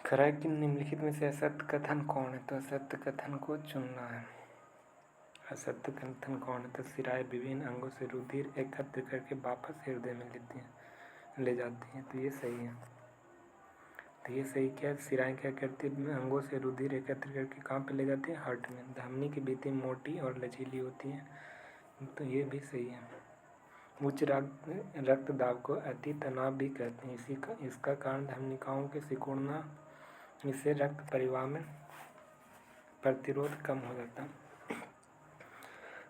खरा कि निम्नलिखित में से असत्य कथन कौन है? तो असत्य कथन को चुनना है। असत्य कथन कौन है? तो सिराएं विभिन्न अंगों से रुधिर एकत्र करके वापस हृदय में ले जाती हैं। तो ये सही है। तो ये सही क्या है? सिराएं क्या करती है? अंगों से रुधिर एकत्र करके कहाँ पे ले जाती है? हार्ट में। धमनी की भित्ति मोटी और लचीली होती है। तो ये भी सही है। उच्च रक्तदाब को अति तनाव भी कहते हैं। इसका कारण धमनिकाओं के सिकुड़ना, इससे रक्त परिवाह में प्रतिरोध कम हो जाता है।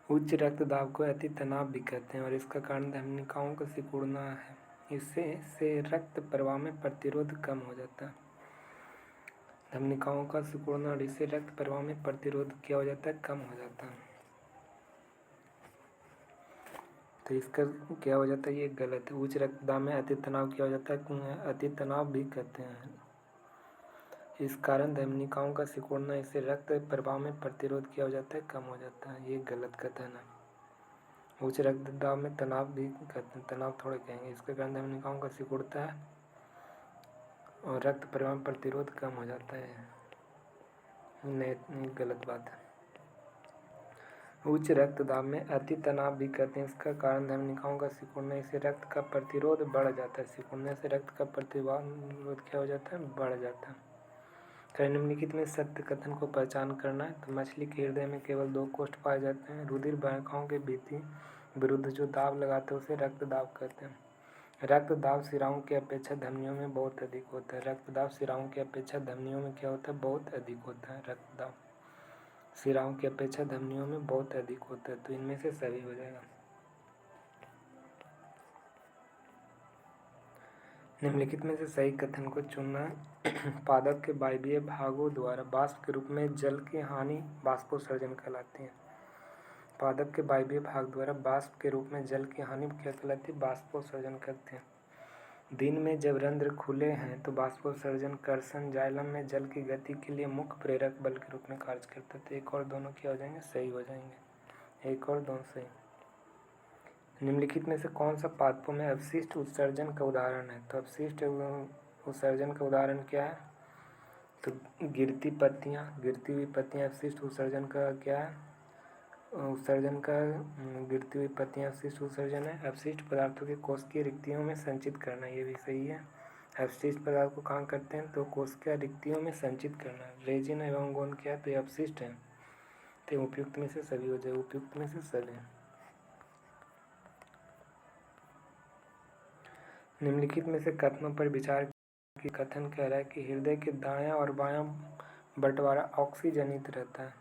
उच्च रक्तदाब को अति तनाव भी कहते हैं और इसका कारण धमनिकाओं का सिकुड़ना है। इससे रक्त प्रवाह में प्रतिरोध कम हो जाता है। धमनिकाओं का सिकुड़ना और इससे रक्त प्रवाह में प्रतिरोध क्या हो जाता है? कम हो जाता है। तो इसका क्या हो जाता है? ये गलत है। उच्च रक्तदाब में अति तनाव क्या हो जाता है? अति तनाव भी कहते हैं। इस कारण धमनिकाओं का सिकुड़ना, इससे रक्त प्रवाह में प्रतिरोध क्या हो जाता है? कम हो जाता है। ये गलत कथन है। उच्च रक्तदाब में तनाव भी कहते हैं, तनाव थोड़े कहेंगे। इसके कारण धमनिकाओं का सिकुड़ता है और रक्त प्रवाह में प्रतिरोध कम हो जाता है। नहीं, गलत बात है। उच्च रक्तदाब में अति तनाव भी कहते हैं। इसका कारण धमनिकाओं का सिकुड़ना, इससे रक्त का प्रतिरोध बढ़ जाता है। सिकुड़ने से रक्त का प्रतिरोध क्या हो जाता है? बढ़ जाता है। निम्नलिखित में सत्य कथन को पहचान करना है। तो मछली के हृदय में केवल 2 कोष्ठ पाए जाते हैं। रुधिर वाहिकाओं के भित्ति विरुद्ध जो दाब लगाते हैं उसे रक्तदाब कहते हैं। रक्तदाब सिराओं की अपेक्षा धमनियों में बहुत अधिक होता है। रक्तदाब सिराओं की अपेक्षा धमनियों में क्या होता है? बहुत अधिक होता है। रक्तदाब सिराओं की अपेक्षा धमनियों में बहुत अधिक होता है। तो इनमें से सही हो जाएगा। निम्नलिखित में से सही कथन को चुनना है। पादप के वायवीय भागों द्वारा वाष्प के रूप में जल की हानि बाष्पोत्सर्जन कहलाती है। पादप के वायवीय भाग द्वारा वाष्प के रूप में जल की हानि क्या कहलाती है? बाष्पोत्सर्जन करते हैं। दिन में जब रंध्र खुले हैं तो बाष्पोत्सर्जन कर्षण जाइलम में जल की गति के लिए मुख्य प्रेरक बल के रूप में कार्य करता है। तो एक और दोनों क्या हो जाएंगे? सही हो जाएंगे। एक और दोनों सही। निम्नलिखित में से कौन सा पादपों में अवशिष्ट उत्सर्जन का उदाहरण है? तो अवशिष्ट उत्सर्जन का उदाहरण क्या है? तो गिरती हुई पत्तियां अवशिष्ट उत्सर्जन का क्या है? गिरती हुई पत्तियां अवशिष्ट उत्सर्जन है। अपशिष्ट पदार्थों के कोशिकीय रिक्तियों में संचित करना, ये भी सही है। अपशिष्ट पदार्थ को कहाँ करते हैं? तो कोशिका रिक्तियों में संचित करना। रेजिन एवं गोंद क्या है? तो ये अपशिष्ट है। तो उपयुक्त में से सभी हो जाए। उपयुक्त में से सभी। निम्नलिखित में से कथनों पर विचार की। कथन कह रहा है कि हृदय के दायां और बायां बंटवारा ऑक्सीजनित रहता है।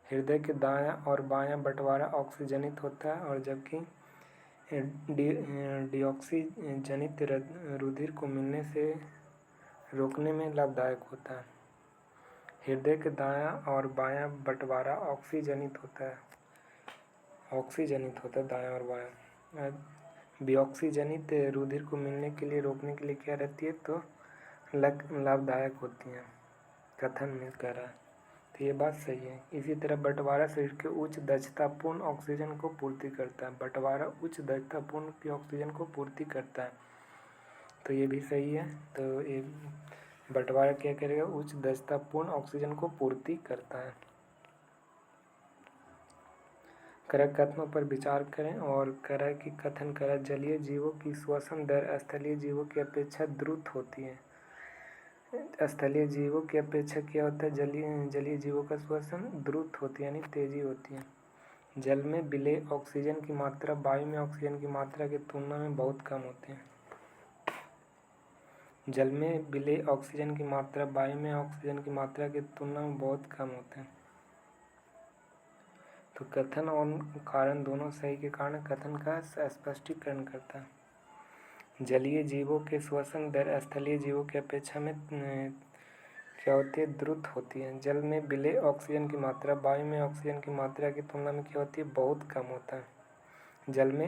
हृदय के दायां और बायां बंटवारा ऑक्सीजनित होता है और जबकि डिऑक्सीजनित रुधिर को मिलने से रोकने में लाभदायक होता है। हृदय के दायां और बायां बंटवारा ऑक्सीजनित होता है। दायां और बायां। डिऑक्सीजनित रुधिर को मिलने के लिए रोकने के लिए क्या रहती है? तो लाभदायक होती है। कथन में कह रहा है। तो ये बात सही है। इसी तरह बंटवारा शरीर के उच्च दक्षतापूर्ण ऑक्सीजन को पूर्ति करता है। बंटवारा उच्च दक्षतापूर्ण की ऑक्सीजन को पूर्ति करता है। तो ये भी सही है। तो ये बंटवारा क्या करेगा? उच्च दक्षतापूर्ण ऑक्सीजन को पूर्ति करता है। कथनों पर विचार करें और कह रहा है कि कथन कह रहा है जलीय जीवों की श्वसन दर स्थलीय जीवों की अपेक्षा द्रुत होती है। स्थलीय जीवों की अपेक्षा क्या होता है? जलीय जीवों का श्वसन द्रुत होती है, यानी तेजी होती है। जल में विलेय ऑक्सीजन की मात्रा वायु में ऑक्सीजन की मात्रा की तुलना में बहुत कम होती है। जल में विलेय ऑक्सीजन की मात्रा वायु में ऑक्सीजन की मात्रा की तुलना में बहुत कम होते हैं। तो कथन और कारण दोनों सही के कारण कथन का स्पष्टीकरण करता है। जलीय जीवों के श्वसन दर स्थलीय जीवों की अपेक्षा में क्या होती है? द्रुत होती है। जल में विलेय ऑक्सीजन की मात्रा वायु में ऑक्सीजन की मात्रा की तुलना में क्या होती है? बहुत कम होता है। जल में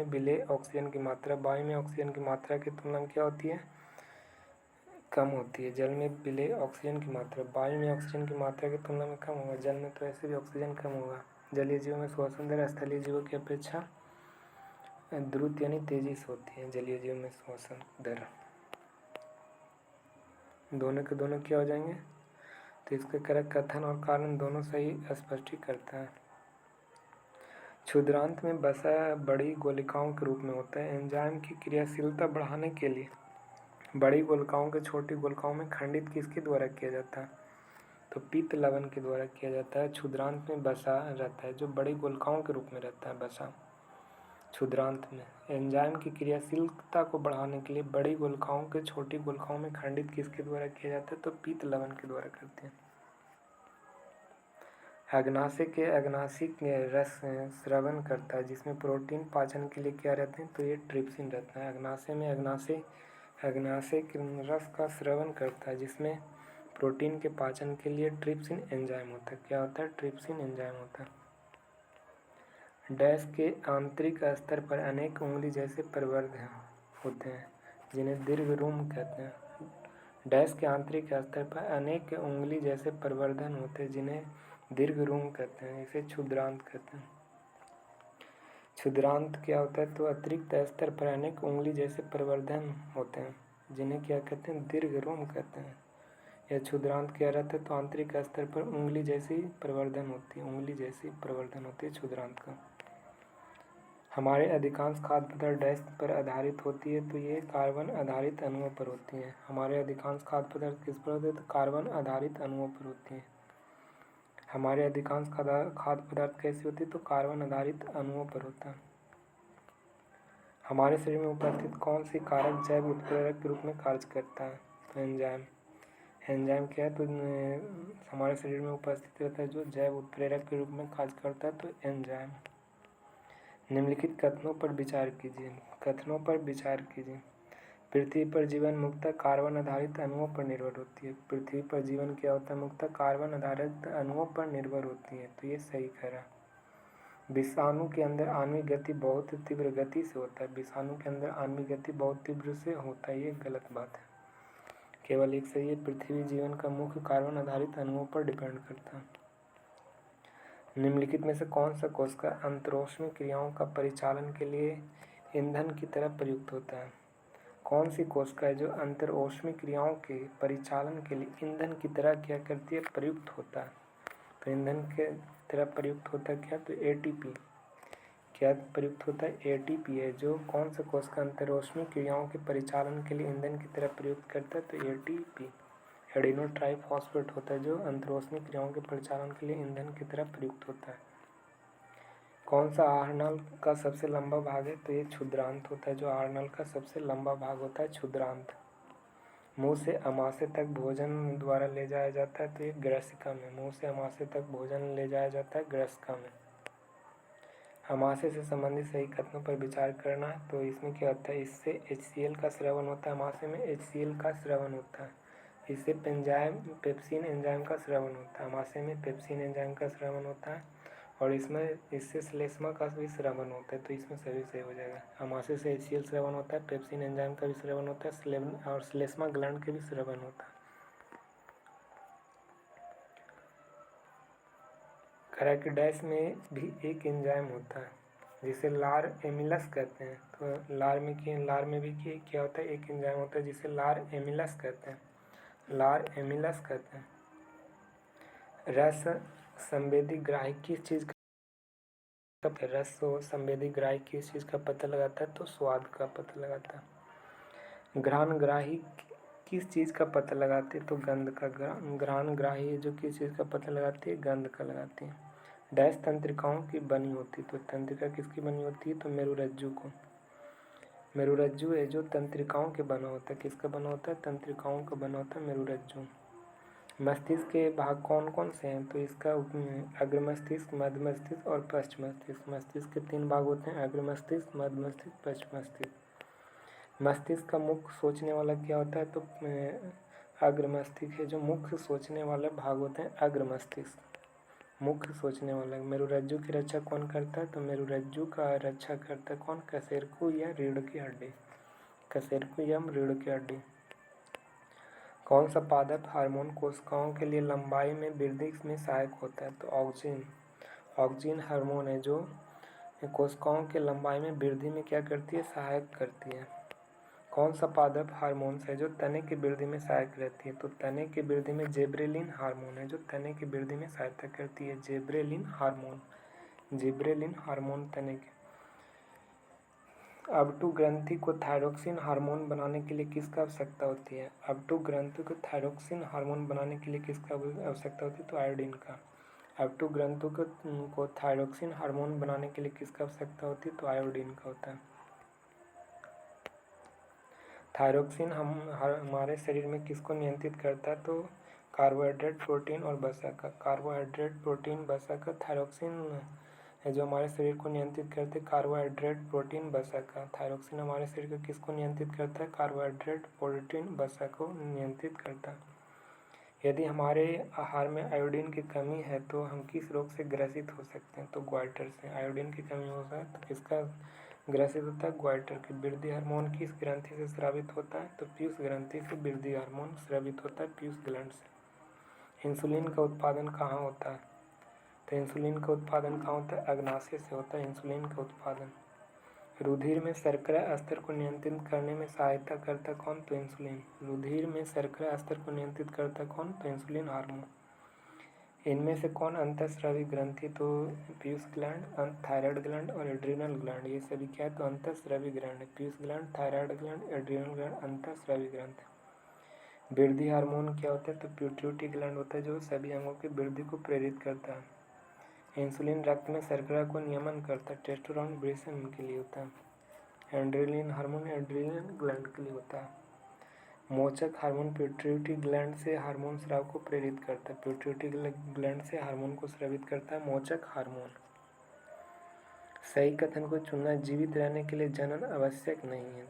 विलेय ऑक्सीजन की मात्रा वायु में ऑक्सीजन की मात्रा की तुलना में क्या होती है? कम होती है। जल में विलेय ऑक्सीजन की मात्रा वायु में ऑक्सीजन की मात्रा की तुलना में कम होगा। जल में तो ऐसे भी ऑक्सीजन कम होगा। जलीय जीवों में श्वसन दर स्थलीय जीवों की अपेक्षा द्रुत यानी तेजी से होती है। जलीय जीवों में श्वसन दर। दोनों के दोनों क्या हो जाएंगे, तो इसके करेक्ट कथन और कारण दोनों सही स्पष्टीकरण करता है। क्षुद्रांत में वसा बड़ी गोलिकाओं के रूप में होता है। एंजाइम की क्रियाशीलता बढ़ाने के लिए बड़ी गोलिकाओं के छोटी गोलिकाओं में खंडित किसके द्वारा किया जाता है, तो पीत लवण के द्वारा किया जाता है। क्षुद्रांत में वसा रहता है जो बड़ी गोलिकाओं के रूप में रहता है वसा क्षुद्रांत में। एंजाइम की क्रियाशीलता को बढ़ाने के लिए बड़ी गोलिकाओं के छोटी गोलिकाओं में खंडित किसके द्वारा किया जाता है, तो पीत लवण के द्वारा करते हैं। अग्नाशय के अग्नाशिक रस स्रवण करता है जिसमें प्रोटीन पाचन के लिए क्या रहते हैं, तो ये ट्रिप्सिन रहता है। अग्नाशय में अग्नाशय के रस का स्रवण करता है जिसमें प्रोटीन के पाचन के लिए ट्रिप्सिन एंजाइम होता है। क्या होता है, ट्रिप्सिन एंजाइम होता है। डैश के आंतरिक स्तर पर अनेक उंगली जैसे प्रवर्ध होते हैं जिन्हें दीर्घरुम कहते हैं। डैश के आंतरिक स्तर पर अनेक उंगली जैसे प्रवर्धन होते हैं जिन्हें दीर्घरुम कहते हैं। इसे क्षुद्रांत कहते हैं। क्षुद्रांत क्या होता है, तो अतिरिक्त स्तर पर अनेक उंगली जैसे प्रवर्धन होते हैं जिन्हें क्या कहते हैं, दीर्घरुम कहते हैं। यह क्षुद्रांत क्या रहता है, तो आंतरिक स्तर पर उंगली जैसी प्रवर्धन होती है, उंगली जैसी प्रवर्धन होती है क्षुद्रांत का। हमारे अधिकांश खाद्य पदार्थ डैश पर आधारित होती है, तो ये कार्बन आधारित अणुओं पर होती हैं। हमारे अधिकांश खाद्य पदार्थ किस पर होते हैं, तो कार्बन आधारित अणुओं पर होती हैं। हमारे अधिकांश खाद्य पदार्थ कैसी होती है, तो कार्बन आधारित अणुओं पर होता है। हमारे शरीर में उपस्थित कौन सी कारक जैव उत्प्रेरक के रूप में कार्य करता है, तो एंजाइम। एंजाइम क्या है, तो हमारे शरीर में उपस्थित रहता है जो जैव उत्प्रेरक के रूप में कार्य करता है, तो एंजाइम। निम्नलिखित कथनों पर विचार कीजिए। पृथ्वी पर जीवन मुख्यतः कार्बन आधारित अणुओं पर निर्भर होती है। पृथ्वी पर जीवन क्या होता है, मुख्यतः कार्बन आधारित अणुओं पर निर्भर होती है, तो ये सही कह रहा है। विषाणु के अंदर आणविक गति बहुत तीव्र गति से होता है। विषाणु के अंदर आणविक गति बहुत तीव्र से होता है, ये गलत बात है। केवल एक सही है, पृथ्वी जीवन का मुख्य कार्बन आधारित अणुओं पर डिपेंड करता है। निम्नलिखित में से कौन सा कोशिका अंतरोष्मिक क्रियाओं का परिचालन के लिए ईंधन की तरह प्रयुक्त होता है। कौन सी कोशिका है जो अंतरोष्मिक क्रियाओं के परिचालन के लिए ईंधन की तरह क्या करती है, प्रयुक्त होता है। तो ईंधन के तरह प्रयुक्त होता है क्या, तो एटीपी। क्या प्रयुक्त होता है, एटीपी है। जो कौन सा कोशिका अंतरोष्मिक क्रियाओं के परिचालन के लिए ईंधन की तरह प्रयुक्त करता है, तो एटीपी एडिनो ट्राइफॉस्फेट होता है जो अंतरोष्मिक क्रियाओं के परिचालन के लिए ईंधन की तरह प्रयुक्त होता है। कौन सा आहार नल का सबसे लंबा भाग है, तो ये क्षुद्रांत होता है। जो आहार नल का सबसे लंबा भाग होता है क्षुद्रांत। मुंह से अमाशय तक भोजन द्वारा ले जाया जाता है, तो ये ग्रसिका में। मुंह से अमाशय तक भोजन ले जाया जाता है ग्रसिका में। अमाशय से संबंधित सही कथनों पर विचार करना है, तो इसमें क्या होता है, इससे HCl का स्रवण होता है। अमाशय में HCl का स्रवण होता है। इससे पेप्सिन एंजाइम का स्रवण होता है। अमाशय में पेप्सिन एंजाइम का स्रवण होता है और इससे श्लेष्मा का भी स्रवण होता है, तो इसमें सभी सही हो जाएगा। अमाशय से HCl स्रवण होता है, पेप्सिन एंजाइम का भी स्रवण होता है और श्लेष्मा ग्लैंड के भी स्रवण होता है। करेक्ट। डैश में भी एक एंजाइम होता है जिसे लार एमिलस कहते हैं। तो लार में भी क्या होता है, एक एंजाइम होता है जिसे लार एमिलस कहते हैं। लार एमिलस कहते हैं। रस संवेदी ग्राही किस चीज़ संवेदी ग्राही किस चीज़ का पता लगाता है, तो स्वाद का पता लगाता है। घ्राण ग्राही किस चीज़ का पता लगाती है, तो गंध का। घ्राण ग्राही जो किस चीज़ का पता लगाती है, गंध का लगाती है। डैश तंत्रिकाओं की बनी होती है, तो तंत्रिका किसकी बनी होती है, तो मेरुरज्जु को। मेरुरज्जु है जो तंत्रिकाओं के बना होता है। किसका बना होता है, तंत्रिकाओं का बना होता है मेरुरज्जु। मस्तिष्क के भाग कौन कौन से हैं, तो इसका अग्र मस्तिष्क, मध्य मस्तिष्क और पश्च मस्तिष्क। मस्तिष्क के 3 भाग होते हैं, अग्र मस्तिष्क, मध्य मस्तिष्क, पश्च मस्तिष्क। मस्तिष्क का मुख्य सोचने वाला क्या होता है, तो अग्र मस्तिष्क है। जो मुख्य सोचने वाले भाग होते हैं अग्र मस्तिष्क, मुख्य सोचने वाला। मेरुरज्जु की रक्षा कौन करता है, तो मेरुरज्जु का रक्षा करता है कौन, कशेरुक या रीढ़ की हड्डी। कशेरुक या रीढ़ की हड्डी। कौन सा पादप हार्मोन कोशिकाओं के लिए लंबाई में वृद्धि में सहायक होता है, तो ऑक्सिन। ऑक्सिन हार्मोन है जो कोशिकाओं के लंबाई में वृद्धि में क्या करती है, सहायक करती है। कौन सा पादप हार्मोन्स है जो तने की वृद्धि में सहायक रहती है? तो तने की वृद्धि में जेब्रेलिन हार्मोन है जो तने की वृद्धि में सहायता करती है। जेब्रेलिन हार्मोन तने के। अबटू ग्रंथि को थायरोक्सिन हार्मोन बनाने के लिए किसका आवश्यकता होती है? अबटू ग्रंथि को थायरोक्सिन हार्मोन बनाने के लिए किसका आवश्यकता होती है? तो आयोडीन का। अबटू ग्रंथों को थायरोक्सिन हार्मोन बनाने के लिए किसका आवश्यकता होती है? तो आयोडीन का होता है। थायरोक्सिन हमारे शरीर में किसको नियंत्रित करता है? तो कार्बोहाइड्रेट, प्रोटीन और वसा का। कार्बोहाइड्रेट, प्रोटीन, वसा का। थायरोक्सिन है जो हमारे शरीर को नियंत्रित करते हैं। कार्बोहाइड्रेट, प्रोटीन, वसा का। थायरोक्सिन हमारे शरीर को किसको नियंत्रित करता है? कार्बोहाइड्रेट, प्रोटीन, वसा को नियंत्रित करता है। यदि हमारे आहार में आयोडीन की कमी है तो हम किस रोग से ग्रसित हो सकते हैं? तो ग्वाइटर से। आयोडीन की कमी होता है तो किसका ग्रसित होता है? ग्वाइटर की। वृद्धि हार्मोन किस ग्रंथि से स्रावित होता है? तो पीयूष ग्रंथि से वृद्धि हार्मोन स्रावित होता है, पीयूष ग्लैंड से। इंसुलिन का उत्पादन कहाँ होता है? तो इंसुलिन का उत्पादन कहाँ होता है? अग्नाशय से होता है इंसुलिन का उत्पादन। रुधिर में शर्करा स्तर को नियंत्रित करने में सहायता करता कौन? तो इंसुलिन। रुधिर में शर्करा स्तर को नियंत्रित करता कौन? तो इंसुलिन हार्मोन। इनमें से कौन अंतःस्रावी ग्रंथि? तो पीयूष ग्लैंड, थायराइड ग्लैंड और एड्रिनल ग्लैंड, ये सभी क्या है? तो अंतःस्रावी ग्लैंड है। पीयूष gland, thyroid gland, adrenal gland अंतःस्रावी ग्रंथ है। वृद्धि हार्मोन क्या होता है? तो पिट्यूटरी ग्लैंड होता है जो सभी अंगों की वृद्धि को प्रेरित करता है। इंसुलिन रक्त में शर्करा को नियमन करता है। टेस्टोस्टेरोन वृषण के लिए होता है। एड्रेनलिन हार्मोन एड्रिनल ग्लैंड के लिए होता है। मोचक हार्मोन पिट्यूटरी ग्लैंड से हार्मोन स्राव को प्रेरित करता है। पिट्यूटरी ग्लैंड से हार्मोन को स्रावित करता है मोचक हार्मोन। सही कथन को चुनना। जीवित रहने के लिए जनन आवश्यक नहीं है।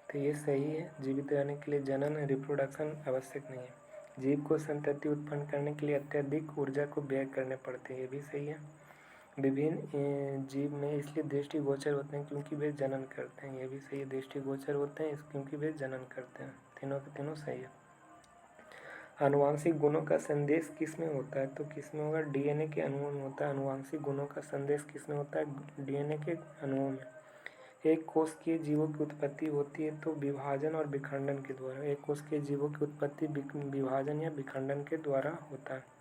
तो ये सही है, जीवित रहने के लिए जनन रिप्रोडक्शन आवश्यक नहीं है। जीव को संतति उत्पन्न करने के लिए अत्यधिक ऊर्जा को व्यय करने पड़ते हैं, ये भी सही है। विभिन्न जीव में इसलिए दृष्टिगोचर होते हैं क्योंकि वे जनन करते हैं, ये भी सही है। दृष्टिगोचर होते हैं क्योंकि वे जनन करते हैं। तीनों के तीनों सही है। आनुवांशिक गुणों का संदेश किस में होता है? तो किस में होगा? डीएनए के अणुओं में होता है। आनुवांशिक गुणों का संदेश किस में होता है? डीएनए के अणुओं में। एक कोशिकीय जीवों की उत्पत्ति होती है तो विभाजन और विखंडन के द्वारा। एक कोशिकीय जीवों की उत्पत्ति विभाजन या विखंडन के द्वारा होता है।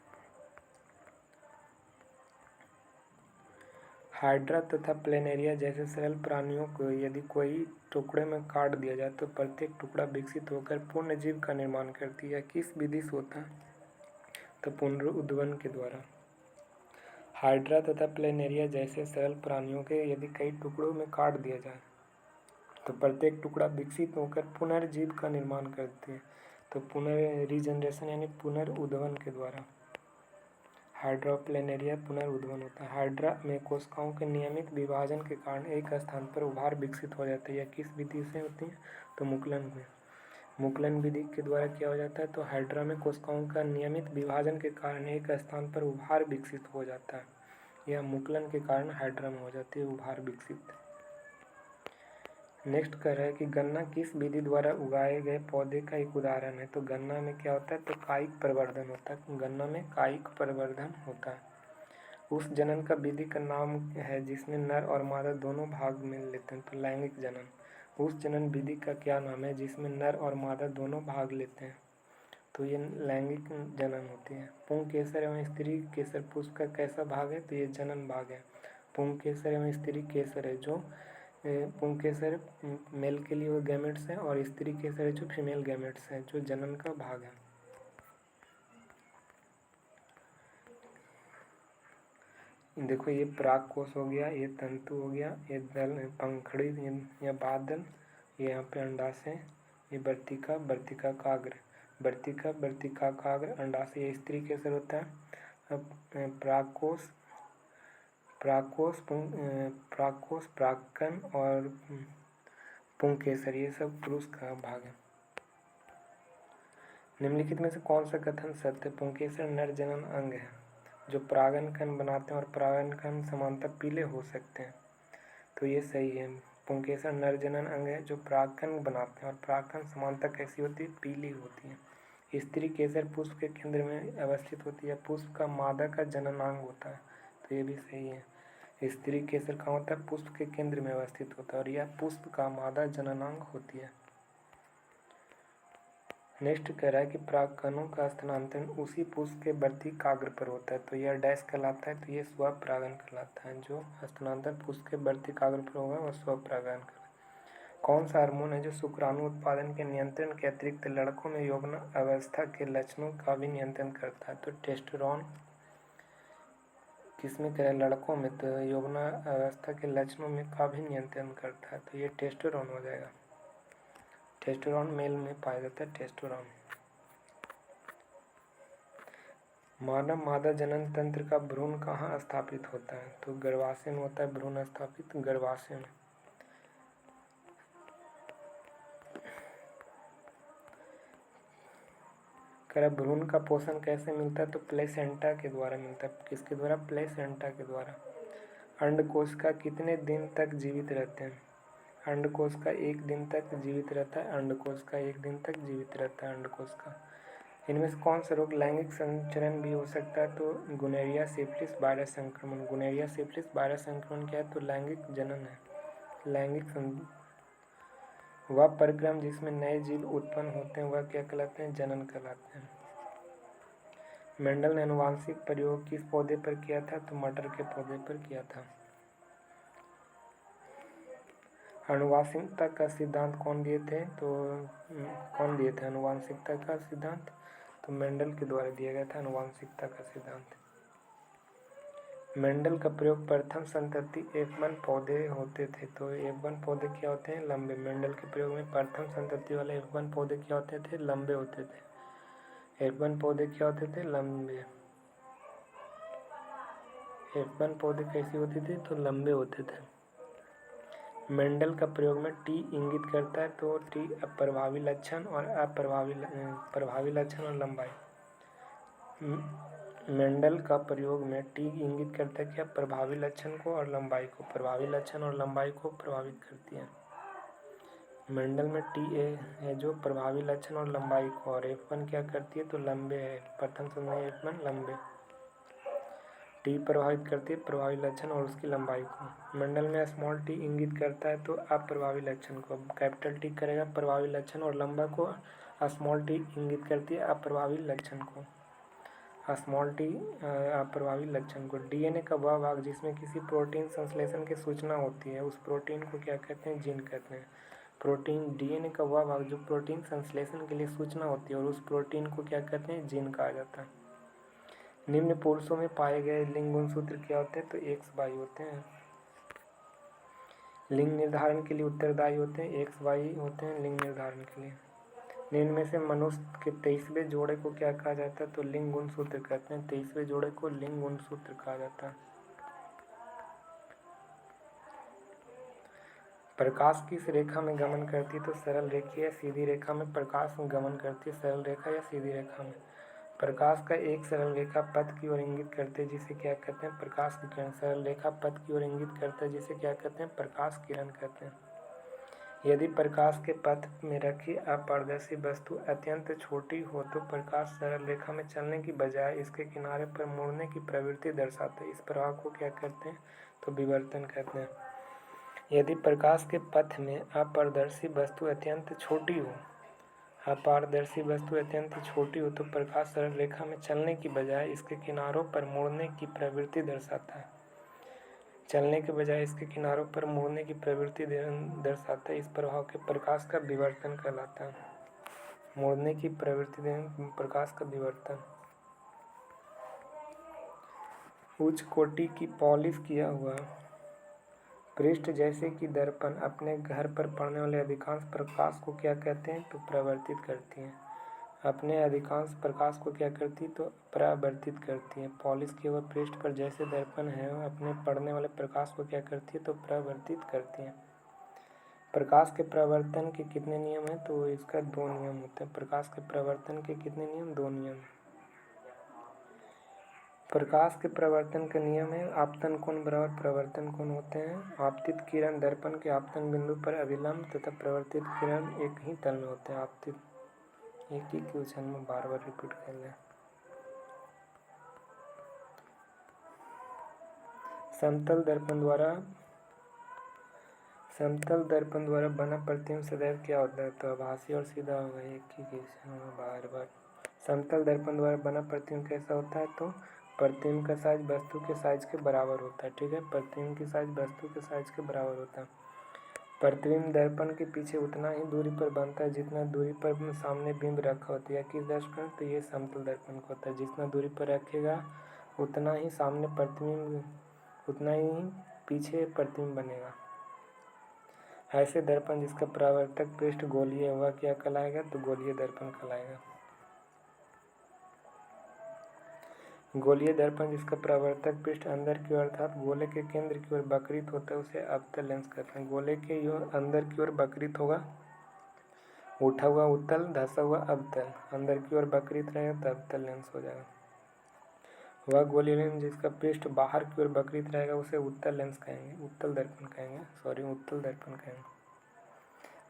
हाइड्रा तथा प्लेनेरिया जैसे सरल प्राणियों को यदि कोई टुकड़े में काट दिया जाए तो प्रत्येक टुकड़ा विकसित होकर पूर्ण जीव का निर्माण करती है। किस विधि से होता है? तो पुनरुद्भवन के द्वारा। हाइड्रा तथा प्लेनेरिया जैसे सरल प्राणियों के यदि कई टुकड़ों में काट दिया जाए तो प्रत्येक टुकड़ा विकसित होकर पुनर्जीव का निर्माण करते हैं। तो रीजनरेशन यानी पुनरुद्भवन के द्वारा। हाइड्रा प्लेनेरिया पुनरुद्भवन होता है। हाइड्रा में कोशिकाओं के नियमित विभाजन के कारण एक स्थान पर उभार विकसित हो जाता है। यह किस विधि से होती है? तो मुकुलन में। मुकुलन विधि के द्वारा क्या हो जाता है? तो हाइड्रा में कोशिकाओं का नियमित विभाजन के कारण एक स्थान पर उभार विकसित हो जाता है। यह मुकुलन के कारण हाइड्रा में हो जाती है उभार विकसित। नेक्स्ट कह रहा है कि गन्ना किस विधि द्वारा उगाए गए पौधे का एक उदाहरण है? तो गन्ना में क्या होता है? तो कायिक प्रवर्धन होता है। गन्ना में कायिक प्रवर्धन होता है। उस जनन का विधि का नाम है जिसमें नर और मादा दोनों भाग में लेते हैं, तो लैंगिक जनन। उस जनन विधि का क्या नाम है जिसमें नर और मादा दोनों भाग लेते हैं? तो ये लैंगिक जनन होती है। पुंकेसर एवं स्त्री केसर पुष्प का कैसा भाग है? तो ये जनन भाग है। पुंकेसर एवं स्त्री केसर है जो पुंकेसर मेल के लिए वो गैमेट्स हैं और स्त्री केसर है जो फीमेल गैमेट्स हैं, जो जनन का भाग है। देखो ये पराग कोश हो गया, ये तंतु हो गया, ये दल पंखड़ी या बादल, ये यहाँ पे अंडाशय, ये वर्तिका, वर्तिका काग्र, वर्तिका, वर्तिका काग्र, अंडाशय, ये स्त्री केसर होता है। अब परागकोश, परागकोश, परागकण और पुंकेसर, ये सब पुरुष का भाग है। निम्नलिखित में से कौन सा कथन सत्य? पुंकेसर नर जनन अंग है जो परागन कण बनाते हैं और परागन कण समानतः पीले हो सकते हैं, तो ये सही है। पुंकेसर नर जनन अंग है जो परागकण बनाते हैं और परागकण समानतः कैसी होती है? पीली होती है। स्त्री केसर पुष्प के केंद्र में अवस्थित होती है। पुष्प का मादा का जननांग होता है, तो ये भी सही है। स्त्री केसर कहाँ होता है? पुष्प के केंद्र में अवस्थित होता है और यह पुष्प का मादा जननांग होती है। नेक्स्ट कह रहा है कि परागकणों का स्थानांतरण उसी पुष्प के वर्तिकाग्र पर होता है, तो यह डैश कहलाता है, तो ये स्वपरागण कहलाता है। जो स्थानांतरण पुष्प के वर्तिकाग्र पर होगा वह स्वपरागण कहलाता है। कौन सा हार्मोन है जो शुक्राणु उत्पादन के नियंत्रण के अतिरिक्त लड़कों में यौवन अवस्था के लक्षणों का भी नियंत्रण करता है? तो टेस्टोस्टेरोन। किसमें कह रहा है? लड़कों में। तो यौवन अवस्था के लक्षणों में का भी नियंत्रण करता है, तो ये टेस्टोस्टेरोन हो जाएगा। टेस्टोस्टेरोन मेल में पाया जाता है टेस्टोस्टेरोन। मानव मादा जनन तंत्र का भ्रूण कहाँ स्थापित होता है? तो गर्भाशय में होता है भ्रूण स्थापित, गर्भाशय में। कह भ्रूण का पोषण कैसे मिलता है? तो प्लेसेंटा के द्वारा मिलता है। किसके द्वारा? प्लेसेंटा के द्वारा। अंडकोश का कितने दिन तक जीवित रहते हैं? अंडकोश का 1 दिन तक जीवित रहता है। अंडकोश का 1 दिन तक जीवित रहता है अंडकोश का। इनमें से कौन सा रोग लैंगिक संचरण भी हो सकता है? तो गुनेरिया सिफिलिस वायरस संक्रमण। गुनेरिया सिफिलिस वायरस संक्रमण क्या है? तो लैंगिक जनन है। लैंगिक वह परिक्रम जिसमें नए जीव उत्पन्न होते हैं वह क्या कहलाते हैं? जनन कहलाते हैं। मेंडल ने आनुवांशिक प्रयोग किस पौधे पर किया था? तो मटर के पौधे पर किया था। आनुवांशिकता का सिद्धांत कौन दिए थे? तो कौन दिए थे आनुवांशिकता का सिद्धांत? तो मेंडल के द्वारा दिया गया था आनुवांशिकता का सिद्धांत। मेंडल का प्रयोग प्रथम संतति F1 पौधे होते थे। तो F1 पौधे क्या होते हैं? लंबे। मेंडल के प्रयोग में प्रथम संतति वाले F1 पौधे क्या होते थे? लंबे होते थे। F1 पौधे क्या होते थे? लंबे। F1 पौधे कैसे होते थे? तो लंबे होते थे। मेंडल का प्रयोग में टी इंगित करता है, तो टी प्रभावी लक्षण और प्रभावी लक्षण और लंबाई। मेंडल का प्रयोग में टी इंगित करता है क्या? प्रभावी लक्षण को और लंबाई को। प्रभावी लक्षण और लंबाई को प्रभावित करती है। मेंडल में टी है जो प्रभावी लक्षण और लंबाई को, और F1 क्या करती है? तो लंबे है। प्रथम संज्ञा F1 लंबे। टी प्रभावित करती है प्रभावी लक्षण और उसकी लंबाई को। मेंडल में स्मॉल टी इंगित करता है तो अप्रभावी लक्षण को। कैपिटल टी करेगा प्रभावी लक्षण और लंबा को। स्मॉल टी इंगित करती है अप्रभावी लक्षण को। स्मॉल टी अप्रभावी लक्षण को। डीएनए का वह भाग जिसमें किसी प्रोटीन संश्लेषण की सूचना होती है उस प्रोटीन को क्या कहते हैं? जीन कहते हैं। प्रोटीन डीएनए का वह भाग जो प्रोटीन संश्लेषण के लिए सूचना होती है और उस प्रोटीन को क्या कहते हैं? जीन कहा जाता है। निम्न पुरुषों में पाए गए लिंग गुणसूत्र क्या होते हैं? तो XY होते हैं। लिंग निर्धारण के लिए उत्तरदायी होते हैं XY होते हैं लिंग निर्धारण के लिए। निम्न में से मनुष्य के 23वें जोड़े को क्या कहा जाता है? तो लिंग गुणसूत्र कहते हैं। 23वें जोड़े को लिंग गुणसूत्र कहा जाता है। प्रकाश किस रेखा में गमन करती है? तो सरल रेखा या सीधी रेखा में प्रकाश गमन करती है। सरल रेखा या सीधी रेखा में। प्रकाश का एक सरल रेखा पथ की ओर इंगित करते हैं जिसे क्या कहते हैं? प्रकाश की किरण। सरल रेखा पथ की ओर इंगित करता है जिसे क्या कहते हैं? प्रकाश किरण कहते हैं। यदि प्रकाश के पथ में रखी अपारदर्शी वस्तु अत्यंत छोटी हो तो प्रकाश सरल रेखा में चलने की बजाय इसके किनारे पर मुड़ने की प्रवृत्ति दर्शाता है। इस प्रभाव को क्या कहते हैं? तो विवर्तन कहते हैं। यदि प्रकाश के पथ में अपारदर्शी वस्तु अत्यंत छोटी हो तो प्रकाश सरल रेखा में चलने की बजाय इसके किनारों पर मुड़ने की प्रवृत्ति दर्शाता है। इस प्रभाव के प्रकाश का विवर्तन कहलाता है। मुड़ने की प्रवृत्ति प्रकाश का विवर्तन। उच्च कोटि की पॉलिश किया हुआ पृष्ठ जैसे कि दर्पण अपने घर पर पड़ने वाले अधिकांश प्रकाश को क्या कहते हैं? तो परावर्तित करती हैं। अपने अधिकांश प्रकाश को क्या करती है? तो परावर्तित करती है। पॉलिश किए हुए पृष्ठ पर जैसे दर्पण है अपने पड़ने वाले प्रकाश को क्या करती है? तो परावर्तित करती है। प्रकाश के परावर्तन के कितने नियम हैं? तो इसका 2 नियम होते हैं। प्रकाश के परावर्तन के कितने नियम? 2 नियम। प्रकाश के परावर्तन का नियम है आपतन कोण बराबर परावर्तन कोण होते हैं। आपतित किरण दर्पण के आपतन बिंदु पर अभिलंब तथा परावर्तित किरण एक ही तल में होते हैं। आपतित एक ही क्वेश्चन में बार बार रिपीट कर लें। समतल दर्पण द्वारा बना प्रतिबिंब सदैव क्या होता है? तो आभासी और सीधा होगा, एक ही केस बार बार। समतल दर्पण द्वारा बना प्रतिबिंब कैसा होता है? तो प्रतिबिंब का साइज वस्तु के साइज के बराबर होता है। ठीक है, प्रतिबिंब की साइज वस्तु के साइज के बराबर होता है। प्रतिबिंब दर्पण के पीछे उतना ही दूरी पर बनता है जितना दूरी पर सामने बिंब रखा होता है। किस दर्पण? तो ये समतल दर्पण का होता है। जितना दूरी पर रखेगा उतना ही सामने प्रतिबिंब, उतना ही पीछे प्रतिबिंब बनेगा। ऐसे दर्पण जिसका परावर्तक पृष्ठ गोलीय है वह क्या कहलाएगा? तो गोलीय दर्पण कहलाएगा। गोलीय दर्पण जिसका परावर्तक पृष्ठ अंदर की ओर अर्थात गोले के केंद्र की ओर वक्रित होता है उसे अवतल लेंस कहते हैं। गोले के अंदर की ओर वक्रित होगा, उठा हुआ उत्तल, धंसा हुआ अवतल, अंदर की ओर वक्रित रहेगा तो अवतल लेंस हो जाएगा। वह गोलीय लेंस जिसका पृष्ठ बाहर की ओर वक्रित रहेगा उसे उत्तल लेंस कहेंगे, उत्तल दर्पण कहेंगे।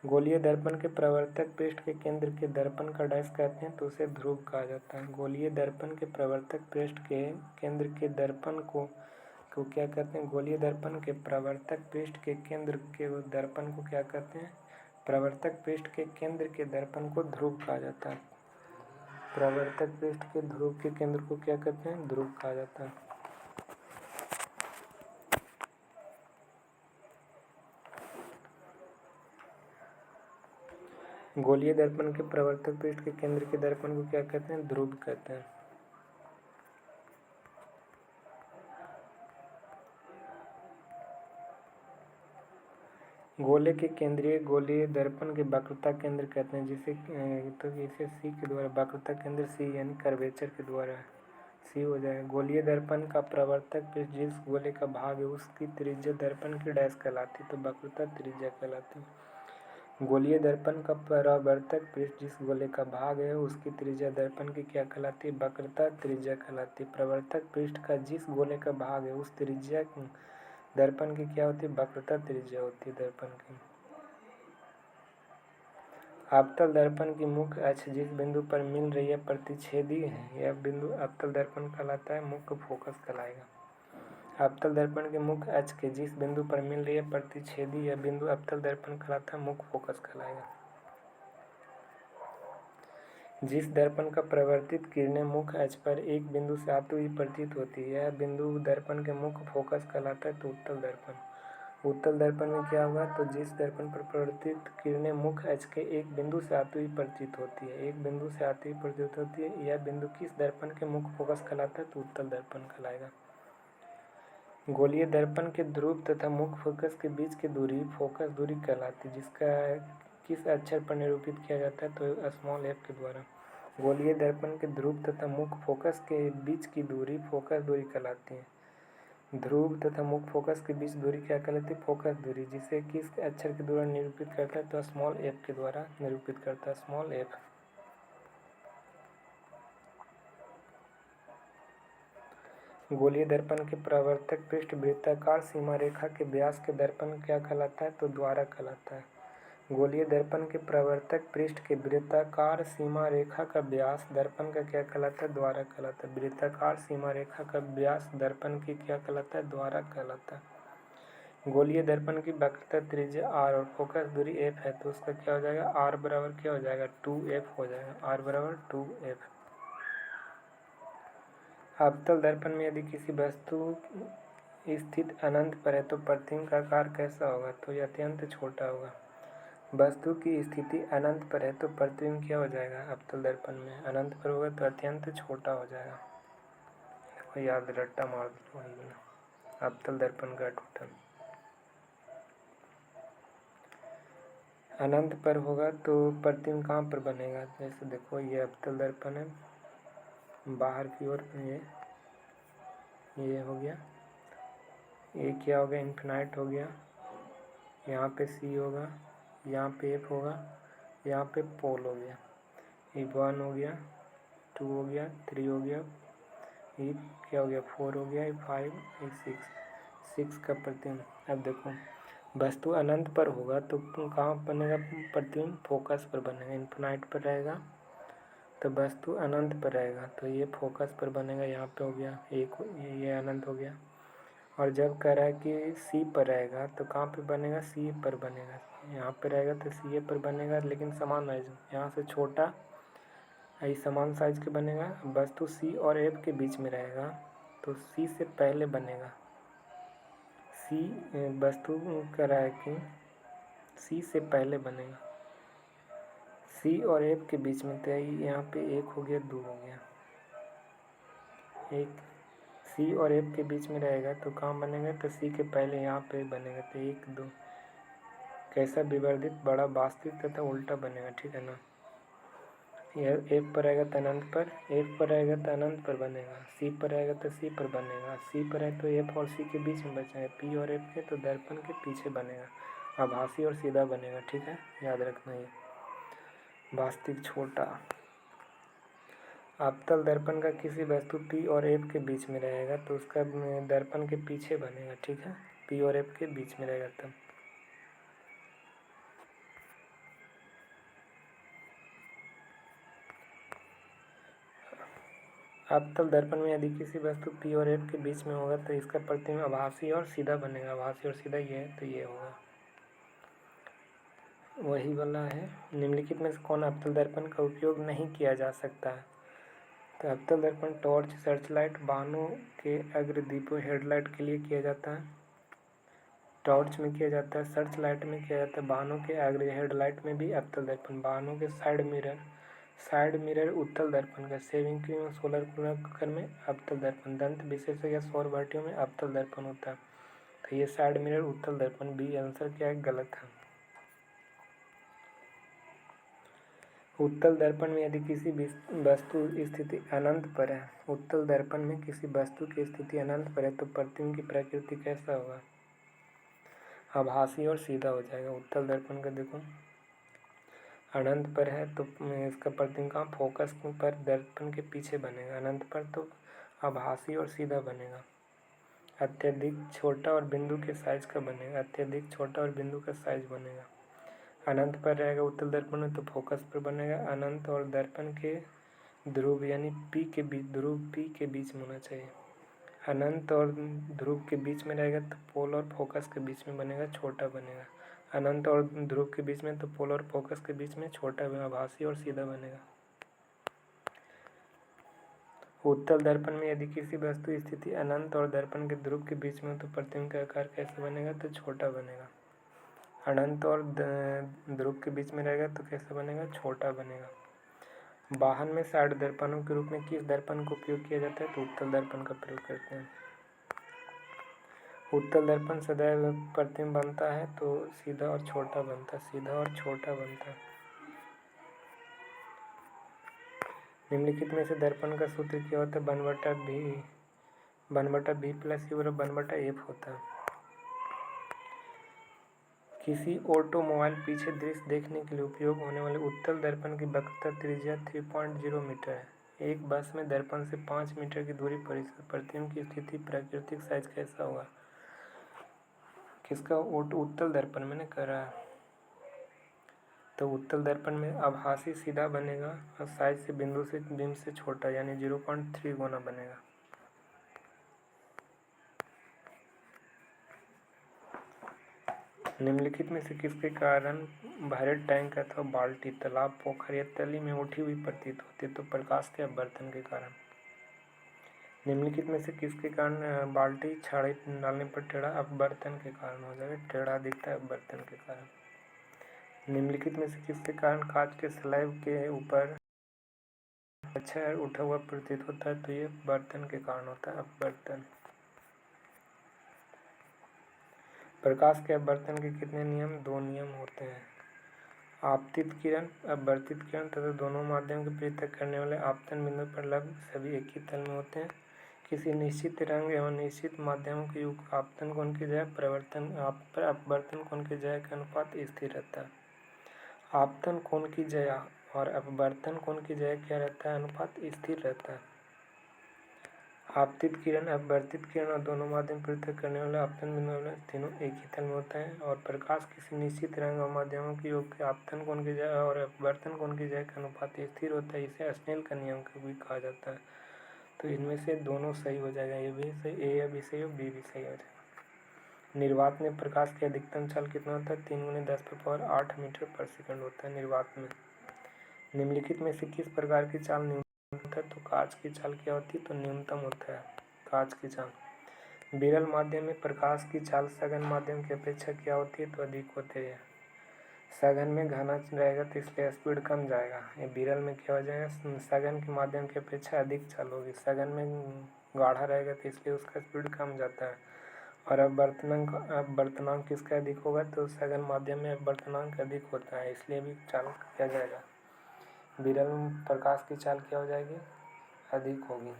गोलीय दर्पण के प्रवर्तक पृष्ठ के केंद्र के दर्पण का डैश कहते हैं तो उसे ध्रुव कहा जाता है। गोलीय दर्पण के प्रवर्तक पृष्ठ के केंद्र के दर्पण को क्या कहते हैं? गोलीय दर्पण के प्रवर्तक पृष्ठ के केंद्र के दर्पण को क्या कहते हैं? प्रवर्तक पृष्ठ के केंद्र के दर्पण को ध्रुव कहा जाता है। प्रवर्तक पृष्ठ के ध्रुव के केंद्र को क्या कहते हैं? ध्रुव कहा जाता है। गोलीय दर्पण के प्रवर्तक पृष्ठ के केंद्र के दर्पण को क्या कहते हैं? ध्रुव कहते हैं। गोले के केंद्रीय गोलीय दर्पण के वक्रता केंद्र कहते हैं, जिसे तो इसे सी के द्वारा वक्रता केंद्र सी यानी कर्वेचर के द्वारा सी हो जाएगा। गोलीय दर्पण का प्रवर्तक पृष्ठ जिस गोले का भाग है उसकी त्रिज्या दर्पण की डैश कहलाती है तो वक्रता त्रिज्या कहलाती है। गोलीय दर्पण का परावर्तक पृष्ठ जिस गोले का भाग है उसकी त्रिज्या दर्पण की क्या कहलाती है? वक्रता त्रिज्या कहलाती है। प्रवर्तक पृष्ठ का जिस गोले का भाग है उस त्रिज्या दर्पण की क्या होती है? वक्रता त्रिज्या होती है दर्पण की। अवतल दर्पण की मुख्य अक्ष जिस बिंदु पर मिल रही है प्रतिच्छेदी है, यह बिंदु अवतल दर्पण कहलाता है, मुख्य फोकस कहलाएगा। अवतल दर्पण के मुख्य अक्ष के जिस बिंदु पर मिल रही है प्रतिच्छेदी यह बिंदु अवतल दर्पण कहलाता है, मुख्य फोकस कहलाएगा। जिस दर्पण का प्रवर्तित किरणें मुख्य अक्ष पर एक बिंदु से आती हुई प्रतीत होती है यह बिंदु दर्पण के मुख्य फोकस कहलाता है तो उत्तल दर्पण। उत्तल दर्पण में क्या होगा? तो जिस दर्पण पर प्रवर्तित किरणें मुख्य अक्ष के एक बिंदु से आती हुई प्रतीत होती है, एक बिंदु से आती हुई प्रतीत होती है, यह बिंदु किस दर्पण के मुख्य फोकस कहलाता है? तो उत्तल दर्पण कहलाएगा। गोलीय दर्पण के ध्रुव तथा मुख्य फोकस के बीच की दूरी फोकस दूरी कहलाती है, जिसका किस अक्षर पर निरूपित किया जाता है? तो स्मॉल f के द्वारा। गोलीय दर्पण के ध्रुव तथा मुख्य फोकस के बीच की दूरी फोकस दूरी कहलाती है। ध्रुव तथा मुख्य फोकस के बीच दूरी क्या कहलाती है? फोकस दूरी, जिसे किस अक्षर के द्वारा निरूपित करता है? तो स्मॉल f के द्वारा निरूपित करता है, स्मॉल f। गोलीय दर्पण के परावर्तक पृष्ठ वृत्ताकार सीमा रेखा के व्यास के दर्पण क्या कहलाता है? तो द्वारक कहलाता है। गोलीय दर्पण के परावर्तक पृष्ठ के वृत्ताकार सीमा रेखा का व्यास दर्पण का क्या कहलाता है? द्वारक कहलाता है। वृत्ताकार सीमा रेखा का व्यास दर्पण की क्या कहलाता है? द्वारक कहलाता है। गोलीय दर्पण की वक्रता त्रिज्या r और फोकस दूरी f है तो उसका क्या हो जाएगा? r बराबर क्या हो जाएगा? 2f हो जाएगा, r बराबर 2f। अवतल दर्पण में यदि किसी वस्तु स्थित अनंत पर है तो प्रतिबिंब का आकार कैसा होगा? तो यह अत्यंत छोटा होगा। वस्तु की स्थिति अनंत पर है तो प्रतिबिंब क्या हो जाएगा? अवतल दर्पण में अनंत पर होगा तो अत्यंत छोटा हो जाएगा। देखो याद रट्टा मार दो वही बना अवतल दर्पण का टोटल। अनंत पर होगा तो प्रतिबिंब कहाँ पर बनेगा? जैसे देखो ये अवतल दर्पण है, बाहर की ओर ये हो गया, ये क्या हो गया? इन्फिनाइट हो गया। यहाँ पे सी होगा, यहाँ पे f होगा, यहाँ पे पोल हो गया। ये 1 हो गया, 2 हो गया, 3 हो गया, ये क्या हो गया? 4 हो गया, ये 5, ये 6 का प्रतिबिंब। अब देखो वस्तु अनंत पर होगा तो कहाँ बनेगा प्रतिबिंब? फोकस पर बनेगा। इन्फिनाइट पर रहेगा तो वस्तु अनंत पर रहेगा तो ये फोकस पर बनेगा। यहाँ पे हो गया एक, ये अनंत हो गया। और जब कह रहा है कि सी पर रहेगा तो कहाँ पे बनेगा, सी पर बनेगा। यहाँ पे रहेगा तो सी पर बनेगा, लेकिन समान साइज, यहाँ से छोटा, ये समान साइज के बनेगा। वस्तु सी और एफ के बीच में रहेगा तो सी से पहले बनेगा। सी वस्तु कह रहा है कि सी से पहले बनेगा, सी और एफ के बीच में। तो यहाँ पे 1 हो गया, 2 हो गया, एक सी और एफ के बीच में रहेगा तो कहाँ बनेगा, तो सी के पहले यहाँ पे बनेगा। तो 1 2 कैसा विवर्धित, बड़ा, वास्तविक तथा उल्टा बनेगा, ठीक है ना। यह एफ पर रहेगा तो अनंत पर, एफ पर रहेगा तो अनंत पर बनेगा, सी पर रहेगा तो सी पर बनेगा, सी पर है तो एफ और सी के बीच में बचा है, पी और एफ के तो दर्पण के पीछे बनेगा, आभासी और सीधा बनेगा, ठीक है, याद रखना ये। वास्तविक छोटा, अवतल दर्पण का किसी वस्तु पी और एफ के बीच में रहेगा तो उसका दर्पण के पीछे बनेगा, ठीक है, पी और एफ के बीच में रहेगा तब। अवतल दर्पण में यदि किसी वस्तु पी और एफ के बीच में होगा तो इसका प्रतिबिंब आभासी और सीधा बनेगा, आभासी और सीधा ये है तो ये होगा, वही वाला है। निम्नलिखित में से कौन अवतल दर्पण का उपयोग नहीं किया जा सकता है, तो अवतल दर्पण टॉर्च, सर्चलाइट, वाहनों के अग्रदीपों, हेडलाइट के लिए किया जाता है। टॉर्च में किया जाता है, सर्च लाइट में किया जाता है, वाहनों के अग्र हेडलाइट में भी अवतल दर्पण, वाहनों के साइड मिरर उत्तल दर्पण का, सेविंग क्रीम और सोलर कुकर में अवतल दर्पण, दंत विशेषज्ञ या सौर भट्टियों में अवतल दर्पण होता है। तो ये साइड मिरर उत्तल दर्पण, बी आंसर क्या है, गलत है। उत्तल दर्पण में यदि किसी वस्तु स्थिति अनंत पर है, उत्तल दर्पण में किसी वस्तु की स्थिति अनंत पर है तो प्रतिबिंब की प्रकृति कैसा होगा, आभासी और सीधा हो जाएगा। उत्तल दर्पण का देखो अनंत पर है तो इसका प्रतिबिंब कहाँ, फोकस पर दर्पण के पीछे बनेगा, अनंत पर तो आभासी और सीधा बनेगा। अत्यधिक छोटा और बिंदु के साइज का बनेगा, अत्यधिक छोटा और बिंदु का साइज बनेगा। अनंत पर रहेगा उत्तल दर्पण में तो फोकस पर बनेगा, अनंत और दर्पण के ध्रुव यानी पी के बीच, ध्रुव पी के बीच में होना चाहिए। अनंत और ध्रुव के बीच में रहेगा तो पोल और फोकस के बीच में बनेगा, छोटा बनेगा। अनंत और ध्रुव के बीच में तो पोल और फोकस के बीच में छोटा, आभासी और सीधा बनेगा। उत्तल दर्पण में यदि किसी वस्तु स्थिति अनंत और दर्पण के ध्रुव के बीच में तो प्रतिबिंब का आकार कैसे बनेगा, तो छोटा बनेगा। अनंत और ध्रुव के बीच में रहेगा तो कैसे बनेगा, छोटा बनेगा। वाहन में साइड दर्पणों के रूप में किस दर्पण का उपयोग किया जाता है, तो उत्तल दर्पण का प्रयोग करते हैं। उत्तल दर्पण सदैव प्रतिबिंब बनता है तो सीधा और छोटा बनता है, सीधा और छोटा बनता है। निम्नलिखित में से दर्पण का सूत्र क्या होता है, 1/b प्लस यू बराबर 1/f होता है। किसी ऑटोमोबाइल पीछे दृश्य देखने के लिए उपयोग होने वाले उत्तल दर्पण की वक्रता त्रिज्या 3.0 मीटर है। एक बस में दर्पण से 5 मीटर की दूरी पर इसका प्रतिबिंब की स्थिति प्राकृतिक साइज कैसा होगा, किसका, उत्तल दर्पण मैंने कर रहा है। तो उत्तल दर्पण में आभासी सीधा बनेगा और साइज से बिंदु से बिंब से छोटा यानी 0.3 गुना बनेगा। निम्नलिखित में से किसके कारण भरे टैंक अथवा बाल्टी तालाब, पोखर या तली में उठी हुई प्रतीत होती है, तो प्रकाश के अपवर्तन के कारण। निम्नलिखित में से किसके कारण बाल्टी छाड़ी डालने पर टेढ़ा, अपवर्तन के कारण हो जाएगा, टेढ़ा दिखता है अपवर्तन के कारण। निम्नलिखित में से किसके कारण कांच के स्लैब के ऊपर मच्छर उठा हुआ प्रतीत होता है, तो ये अपवर्तन के कारण होता है, अपवर्तन। प्रकाश के अपवर्तन के कितने नियम, 2 नियम होते हैं। आपतित किरण, अपवर्तित किरण तथा दोनों माध्यम को पृथक करने वाले आपतन बिंदु पर लग सभी एक ही तल में होते हैं। किसी निश्चित रंग एवं निश्चित माध्यम के युग आपतन कोण की जगह अपवर्तन कोण की जगह का अनुपात स्थिर रहता है। आपतन कोण की जगह और अपवर्तन कोण की जगह क्या रहता है, अनुपात स्थिर रहता है। आपतित किरण, अपवर्तित किरण और दोनों माध्यम पृथक करने वाले आपतन बिंदु तीनों एक ही तल में होते हैं। और प्रकाश किसी निश्चित रंग और माध्यमों के योग के आपतन कोण की जगह और अपवर्तन कोण की जगह का अनुपात स्थिर होता है, इसे स्नेल का नियम भी कहा जाता है। तो इनमें से दोनों सही हो जाएगा, ये भी सही, ए भी सही और बी भी सही हो जाएगा। निर्वात में प्रकाश की अधिकतम चाल कितना होता है? 3×10⁸ मीटर पर सेकंड होता है निर्वात में। निम्नलिखित में से किस प्रकार की चाल न्यूनतम होता है? तो कांच की चाल क्या होती है? तो न्यूनतम होता है कांच की चाल। विरल माध्यम में प्रकाश की चाल सघन माध्यम की अपेक्षा क्या होती है? तो अधिक होती है। सघन में घना रहेगा तो इसलिए स्पीड कम जाएगा। ये विरल में क्या हो जाएगा? सघन के माध्यम की अपेक्षा अधिक चाल होगी। सघन में गाढ़ा रहेगा तो इसलिए उसका स्पीड कम जाता है। और अपवर्तनांक किसका अधिक होगा? तो सघन माध्यम में अपवर्तनांक अधिक होता है, इसलिए भी चाल किया जाएगा। विरल में प्रकाश की चाल क्या हो जाएगी? अधिक होगी।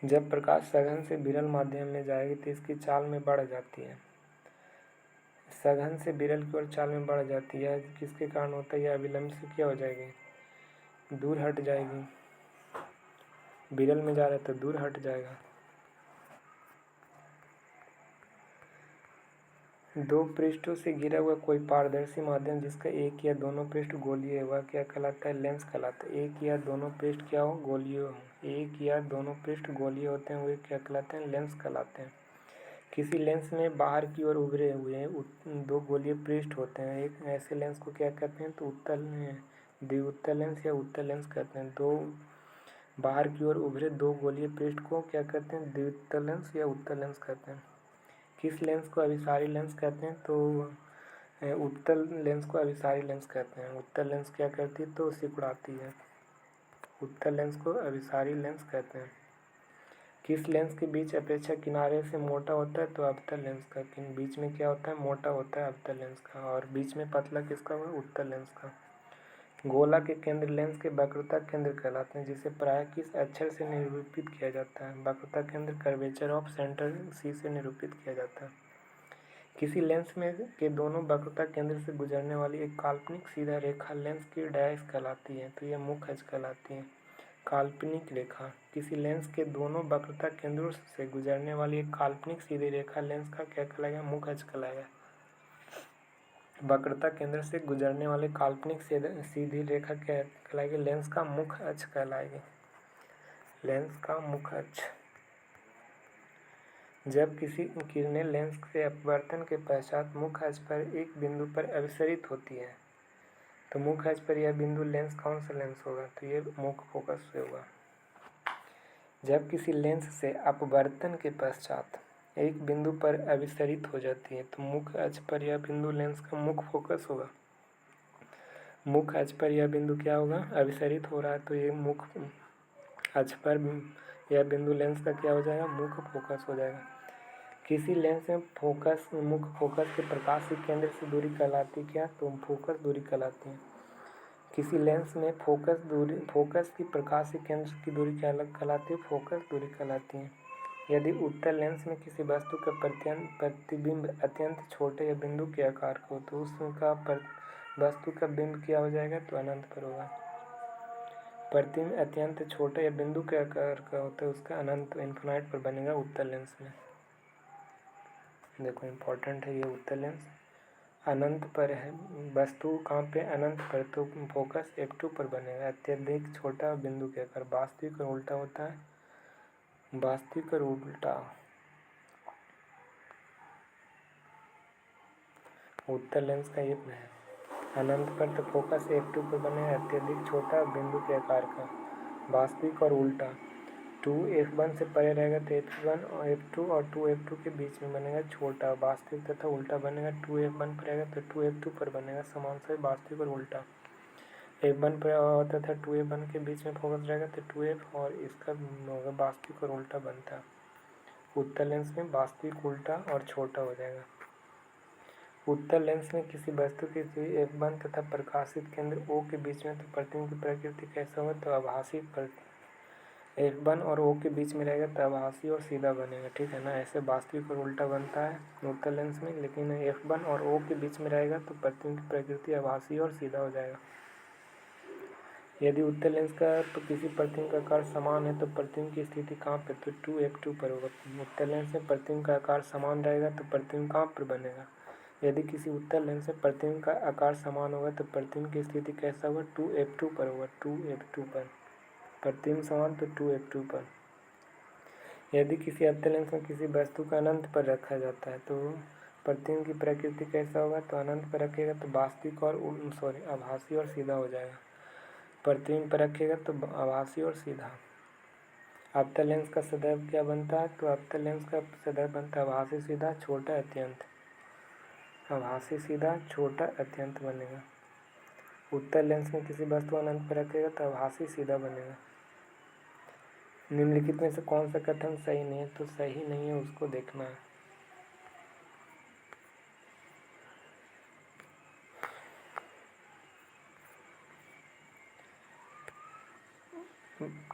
जब प्रकाश सघन से विरल माध्यम में जाएगी तो इसकी चाल में बढ़ जाती है। सघन से विरल की ओर चाल में बढ़ जाती है, किसके कारण होता है? यह अविलंब से क्या हो जाएगी? दूर हट जाएगी। विरल में जा रहा है तो दूर हट जाएगा। दो पृष्ठों से घिरा हुआ कोई पारदर्शी माध्यम जिसका एक या दोनों पृष्ठ गोलीय है वह क्या कहलाता है? लेंस कहलाता है। एक या दोनों पृष्ठ क्या हो? गोलीय हो। एक या दोनों पृष्ठ गोलीय होते हैं वे क्या कहलाते हैं? लेंस कहलाते हैं। किसी लेंस में बाहर की ओर उभरे हुए दो गोलीय पृष्ठ होते हैं, एक ऐसे लेंस को क्या कहते हैं? तो द्विउत्तल लेंस या उत्तल लेंस कहते हैं। दो बाहर की ओर उभरे दो गोलीय पृष्ठ को क्या कहते हैं? द्विउत्तल लेंस या उत्तल लेंस कहते हैं। किस लेंस को अभिसारी लेंस कहते हैं? तो उत्तल लेंस को अभिसारी लेंस कहते हैं। उत्तल लेंस क्या करती है? तो सिकुड़ाती है। उत्तल लेंस को अभिसारी लेंस कहते हैं। किस लेंस के बीच अपेक्षा किनारे से मोटा होता है? तो अवतल लेंस का। बीच में क्या होता है? मोटा होता है अवतल लेंस का। और बीच में पतला किसका हुआ? उत्तल लेंस का। गोला के केंद्र लेंस के वक्रता केंद्र कहलाते हैं, जिसे प्रायः किस अक्षर से निरूपित किया जाता है? वक्रता केंद्र कर्वेचर ऑफ सेंटर सी से निरूपित किया जाता है। किसी लेंस में के दोनों वक्रता केंद्र से गुजरने वाली एक काल्पनिक सीधा रेखा लेंस की डैश कहलाती है, तो यह मुख्य अक्ष कहलाती है। काल्पनिक रेखा। किसी लेंस के दोनों वक्रता केंद्रों से गुजरने वाली एक काल्पनिक सीधी रेखा लेंस का क्या कहलाएगा? मुख्य अक्ष कहलाएगा। वक्रता केंद्र से गुजरने वाले काल्पनिक सीधी रेखा क्या कहलाएगी? लेंस का मुख्य अक्ष कहलाएगी। लेंस का मुख्य अक्ष। जब किसी किरणें लेंस से अपवर्तन के पश्चात मुख्य अक्ष पर एक बिंदु पर अभिसरित होती है तो मुख्य अक्ष पर यह बिंदु लेंस कौन सा लेंस होगा? तो ये मुख्य फोकस से होगा। जब किसी लेंस से अपवर्तन के पश्चात एक बिंदु पर अभिसरित हो जाती है तो मुख्य अक्ष पर यह बिंदु लेंस का मुख्य फोकस होगा। मुख्य अक्ष पर यह बिंदु क्या होगा? अभिसरित हो रहा है तो ये मुख्य अक्ष पर यह बिंदु लेंस का क्या हो जाएगा? मुख्य फोकस हो जाएगा। किसी लेंस में मुख्य फोकस के प्रकाश के केंद्र से दूरी कहलाती क्या? तो फोकस दूरी कहलाती है। किसी लेंस में फोकस की प्रकाश के केंद्र की दूरी क्या कहलाती है? फोकस दूरी कहलाती है। यदि उत्तल लेंस में किसी वस्तु का प्रतिबिंब अत्यंत छोटे या बिंदु के आकार का हो तो उसका वस्तु का बिंब क्या हो जाएगा? तो अनंत पर होगा। प्रतिबिंब अत्यंत छोटा या बिंदु के आकार का होता है उसका अनंत इन्फिनाइट पर बनेगा उत्तल लेंस में। देखो इम्पोर्टेंट है ये उत्तल लेंस अनंत पर है। वस्तु कहाँ पे? अनंत पर, तो फोकस F2 पर बनेगा। अत्यधिक छोटा बिंदु के आकार। वास्तविक और उल्टा होता है। वास्तविक और उल्टा। उत्तल लेंस का ये है अनंत पर तो फोकस F2 पर बनेगा, अत्यधिक छोटा बिंदु के आकार का। वास्तविक और उल्टा। 2F1 से परे रहेगा तो F1 और F2 और 2F2 के बीच में बनेगा छोटा। वास्तविक तथा उल्टा बनेगा 2F1 पर रहेगा तो 2F2 पर बनेगा। समान से वास्तविक और उल्टा। F1 पर तथा 2F1 के बीच में फोकस रहेगा तो 2F और इसका होगा वास्तविक और उल्टा बनता है। उत्तल लेंस में वास्तविक, उल्टा और छोटा हो जाएगा। उत्तल लेंस में किसी वस्तु की दूरी F1 तथा प्रकाशित केंद्र O के बीच में तो प्रतिबिंब की प्रकृति कैसा होगा? तो आभासी F1 और O के बीच में रहेगा तो आभासी और सीधा बनेगा, ठीक है ना। ऐसे वास्तविक और उल्टा बनता है उत्तल लेंस में, लेकिन F1 और O के बीच में रहेगा तो प्रतिबिंब की प्रकृति आभासी और सीधा हो जाएगा। यदि उत्तल लेंस का किसी प्रतिबिंब का आकार समान है तो प्रतिबिंब की स्थिति कहाँ पे? तो 2F2 पर होगा। उत्तल लेंस में प्रतिबिंब का आकार समान रहेगा तो प्रतिबिंब कहाँ पर बनेगा? यदि किसी उत्तल लेंस में प्रतिबिंब का आकार समान होगा तो प्रतिबिंब की स्थिति कैसा होगा, 2f2 पर होगा, 2f2 पर। प्रतिबिंब समान तो 2f2 पर। यदि किसी अवतल लेंस में किसी वस्तु को अनंत पर रखा जाता है तो प्रतिबिंब की प्रकृति कैसा होगा, तो अनंत पर रखेगा तो वास्तविक और आभासी और सीधा हो जाएगा। प्रतिबिंब पर रखेगा तो आभासी और सीधा। अवतल लेंस का सदैव क्या बनता है, तो अवतल लेंस का सदैव बनता है आभासी सीधा छोटा अत्यंत। आभासी सीधा छोटा अत्यंत बनेगा। उत्तल लेंस में किसी वस्तु अनंत पर रखेगा तो आभासी सीधा बनेगा। निम्नलिखित में से कौन सा कथन सही नहीं है, तो सही नहीं है उसको देखना है।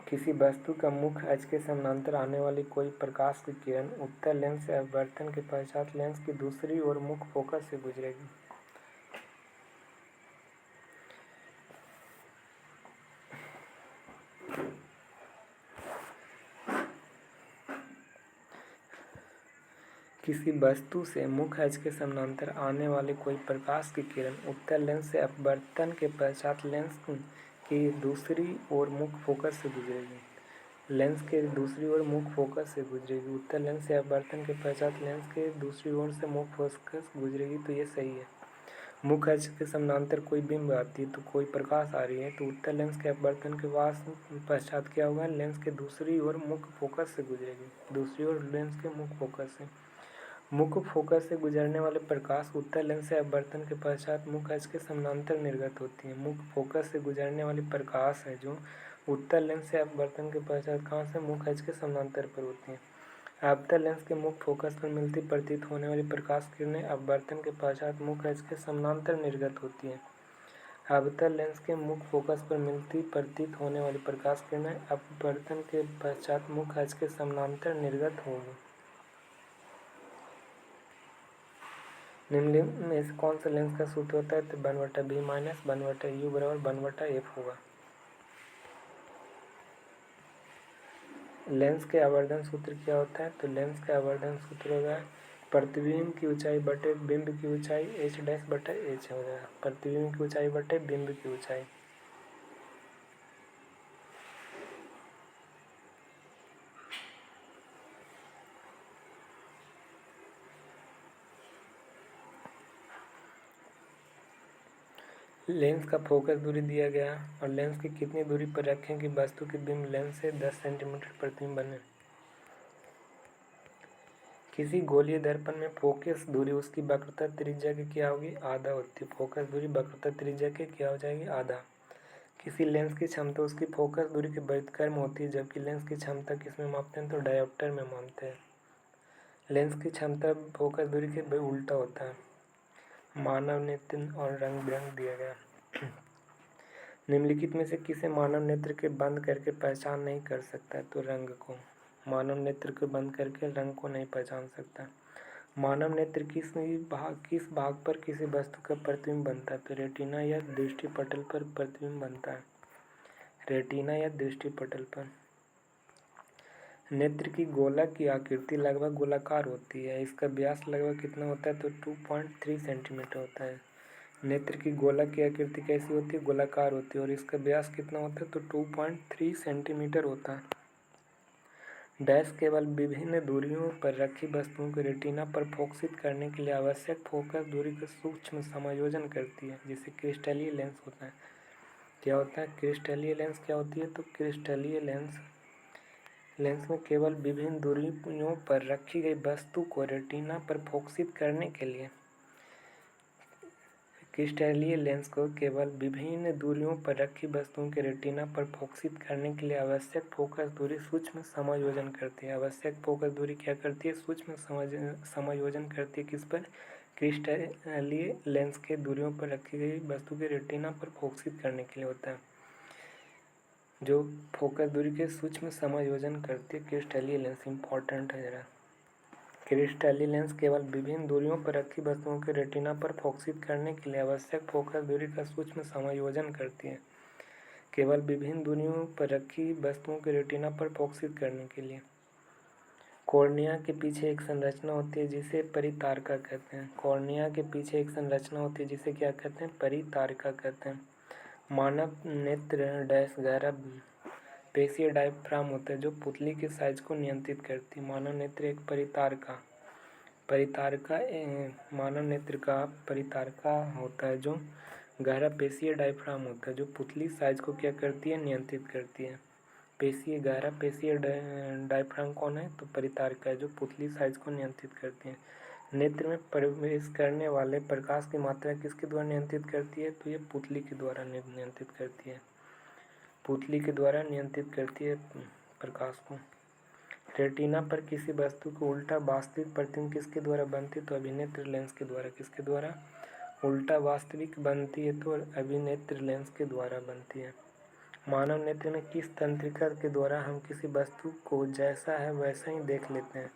किसी वस्तु का मुख अक्ष के समानांतर आने वाली कोई प्रकाश की किरण उत्तल लेंस से अपवर्तन के पश्चात लेंस की दूसरी ओर मुख फोकस से गुजरेगी। किसी वस्तु से मुख अक्ष के समानांतर आने वाली कोई प्रकाश की किरण उत्तल लेंस से अपवर्तन के पश्चात लेंस की दूसरी ओर मुख फोकस से गुजरेगी। लेंस के दूसरी ओर मुख फोकस से गुजरेगी। उत्तल लेंस से अपवर्तन के पश्चात लेंस के दूसरी ओर से मुख फोकस गुजरेगी, तो ये सही है। मुख अक्ष के समानांतर कोई बिंब आती है तो कोई प्रकाश आ रही है तो उत्तल लेंस के अपवर्तन के पश्चात क्या होगा, लेंस के दूसरी ओर मुख फोकस से गुजरेगी। दूसरी ओर लेंस के मुख फोकस से मुख फोकस से गुजरने वाले प्रकाश उत्तल लेंस से अपवर्तन के पश्चात मुख अक्ष के समानांतर निर्गत होती है। मुख फोकस से गुजरने वाली प्रकाश है जो उत्तल लेंस से अपवर्तन के पश्चात कहाँ से, मुख अक्ष के समानांतर पर होती है। अवतल लेंस के मुख फोकस पर मिलती प्रतीत होने वाली प्रकाश किरणें अपवर्तन के पश्चात मुख अक्ष के समानांतर निर्गत होती है। अवतल लेंस के मुख फोकस पर मिलती प्रतीत होने वाली प्रकाश किरणें अपवर्तन के पश्चात मुख अक्ष के समानांतर निर्गत होंगी। निम्न में से कौन सा लेंस का सूत्र होता है, तो 1/b माइनस 1/u बराबर 1/f होगा। लेंस के आवर्धन सूत्र क्या होता है, तो लेंस का आवर्धन सूत्र होगा प्रतिबिंब की ऊंचाई बटे बिंब की ऊंचाई h' बटे h हो जाएगा। प्रतिबिंब की ऊंचाई बटे बिंब की ऊंचाई। लेंस का फोकस दूरी दिया गया और लेंस की कितनी दूरी पर रखें कि वस्तु की बिंब लेंस से 10 सेंटीमीटर प्रतिबिंब बने। किसी गोलीय दर्पण में फोकस दूरी उसकी वक्रता त्रिज्या की क्या होगी, आधा होती है। फोकस दूरी वक्रता त्रिज्या की क्या हो जाएगी, आधा। किसी लेंस की क्षमता उसकी फोकस दूरी के व्युत्क्रम में होती है, जबकि लेंस की क्षमता किसमें मापते हैं, तो डायोप्टर में मापते हैं। लेंस की क्षमता फोकस दूरी के उल्टा होता है। मानव नेत्र और रंग बिरंग दिया गया। निम्नलिखित में से किसे मानव नेत्र के बंद करके पहचान नहीं कर सकता है, तो रंग को। मानव नेत्र को बंद करके रंग को नहीं पहचान सकता। मानव नेत्र किस भाग पर किसी वस्तु का प्रतिबिंब बनता है, तो रेटिना या दृष्टि पटल पर प्रतिबिंब बनता है। रेटिना या दृष्टि पटल पर। नेत्र की गोलक की आकृति लगभग गोलाकार होती है। इसका व्यास लगभग कितना होता है, तो 2.3 सेंटीमीटर होता है। नेत्र की गोलक की आकृति कैसी होती है, गोलाकार होती है और इसका व्यास कितना होता है, तो 2.3 सेंटीमीटर होता है। डैश केवल विभिन्न दूरियों पर रखी वस्तुओं को रेटिना पर फोकसित करने के लिए आवश्यक फोकस दूरी का सूक्ष्म समायोजन करती है, जिसे क्रिस्टलीय लेंस होता है। क्या होता है, क्रिस्टलीय लेंस क्या होती है, तो क्रिस्टलीय लेंस में केवल विभिन्न दूरियों पर रखी गई वस्तु को रेटिना पर फोकसित करने के लिए क्रिस्टलीय लेंस को केवल विभिन्न दूरियों पर रखी वस्तुओं के रेटिना पर फोकसित करने के लिए आवश्यक फोकस दूरी सूक्ष्म समायोजन करती है। आवश्यक फोकस दूरी क्या करती है, सूक्ष्म समायोजन करती है किस पर, क्रिस्टलीय लेंस के दूरियों पर रखी गई वस्तु के रेटिना पर फोकसित करने के लिए होता है। जो फोकस दूरी के सूक्ष्म समायोजन करती है क्रिस्टलीय लेंस, इंपॉर्टेंट है जरा। क्रिस्टलीय लेंस केवल विभिन्न दूरियों पर रखी वस्तुओं के रेटिना पर फोकसित करने के लिए आवश्यक फोकस दूरी का सूक्ष्म समायोजन करती है। केवल विभिन्न दूरियों पर रखी वस्तुओं के रेटिना पर फोकसित करने के लिए कॉर्निया के पीछे एक संरचना होती है जिसे परितारिका कहते हैं। कॉर्निया के पीछे एक संरचना होती है जिसे क्या कहते हैं? परितारिका कहते हैं। मानव नेत्र डैश गहरा पेशीय डायफ्राम होता है जो पुतली के साइज को नियंत्रित करती है। मानव नेत्र एक परितारिका मानव नेत्र का परितारिका होता है जो गहरा पेशीय डायफ्राम होता है जो पुतली साइज को क्या करती है? नियंत्रित करती है। गहरा पेशीय डायफ्राम कौन है? तो परितारिका है जो पुतली साइज को नियंत्रित करती है। नेत्र में प्रवेश करने वाले प्रकाश की मात्रा किसके द्वारा नियंत्रित करती है? तो ये पुतली के द्वारा नियंत्रित करती है। पुतली के द्वारा नियंत्रित करती है प्रकाश को। रेटिना पर किसी वस्तु को उल्टा वास्तविक प्रतिबिंब किसके द्वारा बनती है? तो अभिनेत्र लेंस के द्वारा। किसके द्वारा उल्टा वास्तविक बनती है? तो अभिनेत्र लेंस के द्वारा बनती है। मानव नेत्र में किस तंत्रिका के द्वारा हम किसी वस्तु को जैसा है वैसा ही देख लेते हैं?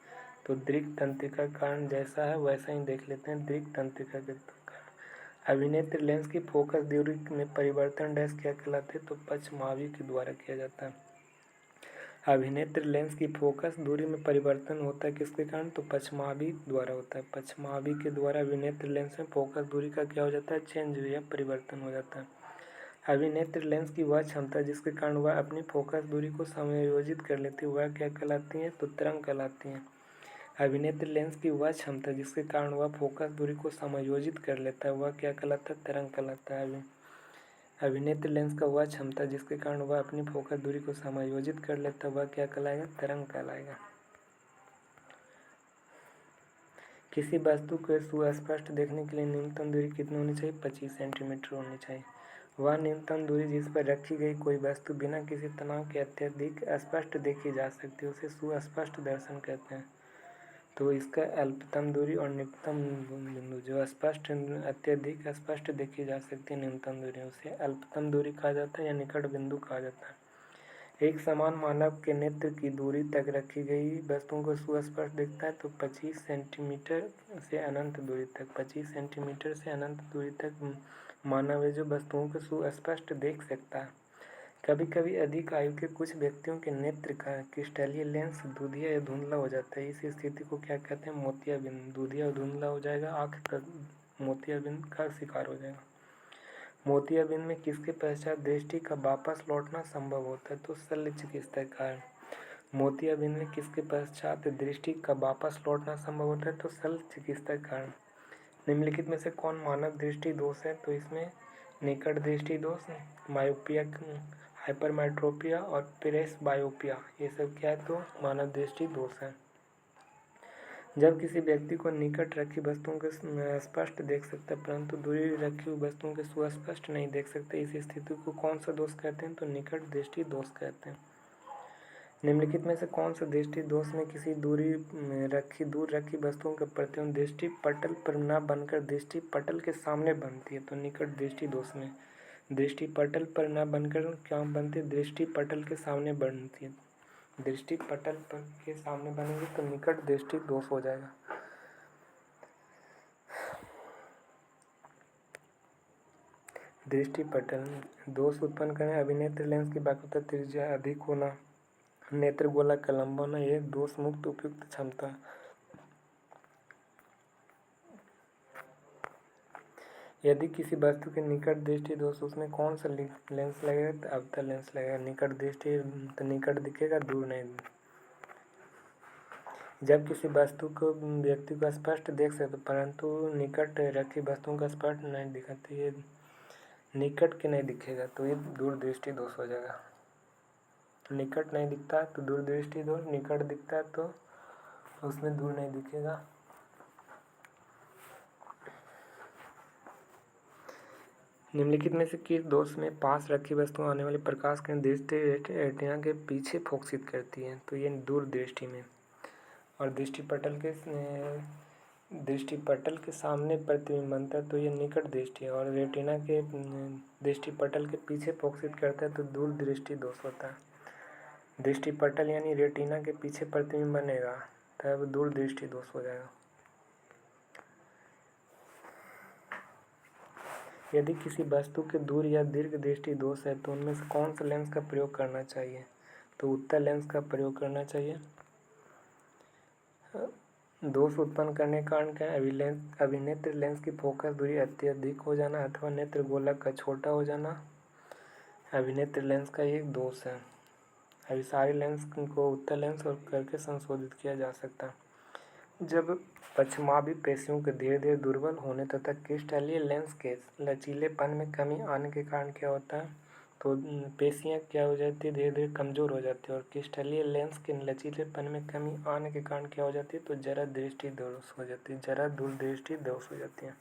तो दृक् तंत्रिका के कारण जैसा है वैसा ही देख लेते हैं, दृक् तंत्रिका के कारण। अभिनेत्र लेंस की फोकस दूरी में परिवर्तन डैश क्या कहलाते हैं? तो पक्षमावी के द्वारा किया जाता है। अभिनेत्र लेंस की फोकस दूरी में परिवर्तन होता है किसके कारण? तो पक्षमावी द्वारा होता है। पक्षमावी के द्वारा अभिनेत्र लेंस में फोकस दूरी का क्या हो जाता है? चेंज या परिवर्तन हो जाता है। अभिनेत्र लेंस की वह क्षमता जिसके कारण वह अपनी फोकस दूरी को समायोजित कर लेती है वह क्या कहलाती है? तो तरंग कहलाती है। अभिनेत्र लेंस की वह क्षमता जिसके कारण वह फोकस दूरी को समायोजित कर लेता है वह क्या कहलाता है? तरंग कहलाता है। अभिनेत्र लेंस का वह क्षमता जिसके कारण वह अपनी फोकस दूरी को समायोजित कर लेता है वह क्या कहलाएगा? तरंग कहलाएगा। किसी वस्तु को सुस्पष्ट देखने के लिए न्यूनतम दूरी कितनी होनी चाहिए? 25 सेंटीमीटर होनी चाहिए। वह न्यूनतम दूरी जिस पर रखी गई कोई वस्तु बिना किसी तनाव के अत्यधिक स्पष्ट देखी जा सकती है उसे सुस्पष्ट दर्शन कहते हैं। तो इसका अल्पतम दूरी और निकटतम बिंदु जो स्पष्ट अत्यधिक स्पष्ट देखी जा सकती है न्यूनतम दूरी उसे अल्पतम दूरी कहा जाता है या निकट बिंदु कहा जाता है। एक समान मानव के नेत्र की दूरी तक रखी गई वस्तुओं को सुस्पष्ट दिखता है तो 25 सेंटीमीटर से अनंत दूरी तक 25 सेंटीमीटर से अनंत दूरी तक मानव है जो वस्तुओं को सुस्पष्ट देख सकता है। कभी कभी अधिक आयु के कुछ व्यक्तियों के नेत्र का क्रिस्टलीय लेंस दूधिया या धुंधला हो जाता है। इस स्थिति को क्या कहते हैं? मोतियाबिंद। दूधिया और धुंधला हो जाएगा, आँख का मोतियाबिंद का शिकार हो जाएगा। मोतियाबिंद में किसके पश्चात दृष्टि का वापस लौटना संभव होता है? तो शल्य चिकित्सा के कारण। मोतियाबिंद में किसके पश्चात दृष्टि का वापस लौटना संभव होता है? तो शल्य चिकित्सा के कारण। निम्नलिखित में से कौन मानव दृष्टि दोष है? तो इसमें निकट दृष्टि दोष, मायोपिया, हाइपरमेट्रोपिया और प्रेसबायोपिया ये सब क्या है? तो मानव दृष्टि दोष है। जब किसी व्यक्ति को निकट रखी वस्तुओं को स्पष्ट देख सकता है परंतु दूरी रखी हुई वस्तुओं को सुस्पष्ट नहीं देख सकते, इस स्थिति को कौन सा दोष कहते हैं? तो निकट दृष्टि दोष कहते हैं। निम्नलिखित में से कौन सा दृष्टि दोष में किसी दूर रखी वस्तुओं का प्रतिबिंब दृष्टि पटल पर न बनकर दृष्टि पटल के सामने बनती है? तो निकट दृष्टि दोष में दृष्टि पटल पर न बनकर क्या बनती है? दृष्टि पटल के सामने बनती है। दृष्टि पटल पर के सामने बनेगी तो निकट दृष्टि दोष हो जाएगा। दृष्टि पटल दोष उत्पन्न करने अभिनेत्र लेंस की वक्रता त्रिज्या अधिक होना, नेत्र गोला का लंबा होना ये दोष मुक्त उपयुक्त क्षमता। यदि किसी वस्तु के निकट दृष्टि दोष उसमें कौन सा लेंस लगेगा? तो अवतल लेंस लगेगा। निकट दृष्टि तो निकट दिखेगा, दूर नहीं। जब किसी वस्तु को व्यक्ति को स्पष्ट देख सकते परंतु निकट रखी वस्तुओं का स्पष्ट नहीं दिखाते, ये निकट के नहीं दिखेगा तो ये दूर दृष्टि दोष हो जाएगा। निकट नहीं दिखता तो दूर दृष्टि दोष, निकट दिखता है तो उसमें दूर नहीं दिखेगा। निम्नलिखित में से किस दोष में पास रखी वस्तुओं आने वाले प्रकाश की दृष्टि रेटिना के पीछे फोकसित करती है? तो ये दूर दृष्टि में। और दृष्टि पटल के सामने प्रतिबिंब बनता है तो ये निकट दृष्टि है। और रेटिना के दृष्टि पटल के पीछे फोकसित करता है तो दूर दृष्टि दोष होता है। दृष्टि पटल यानी रेटिना के पीछे प्रतिबिंब बनेगा तब दूर दृष्टि दोष हो जाएगा। यदि किसी वस्तु के दूर या दीर्घ दृष्टि दोष है तो उनमें से कौन सा लेंस का प्रयोग करना चाहिए? तो उत्तल लेंस का प्रयोग करना चाहिए। दोष उत्पन्न करने के कारण क्या है? अभिनेत्र लेंस की फोकस दूरी अत्यधिक हो जाना अथवा नेत्र गोलक का छोटा हो जाना अभिनेत्र लेंस का एक दोष है। अभिसारी लेंस को उत्तल लेंस और करके संशोधित किया जा सकता है। जब पश्चिमाभि पेशियों के धीरे धीरे दुर्बल होने तथा क्रिस्टलीय लेंस के लचीलेपन में कमी आने के कारण क्या होता है? तो पेशियाँ क्या हो जाती है? धीरे धीरे कमज़ोर हो जाती है और क्रिस्टलीय लेंस के लचीलेपन में कमी आने के कारण क्या हो जाती है? तो जरा दृष्टि दोष हो जाती है, जरा दूरदृष्टि दोष हो जाती है,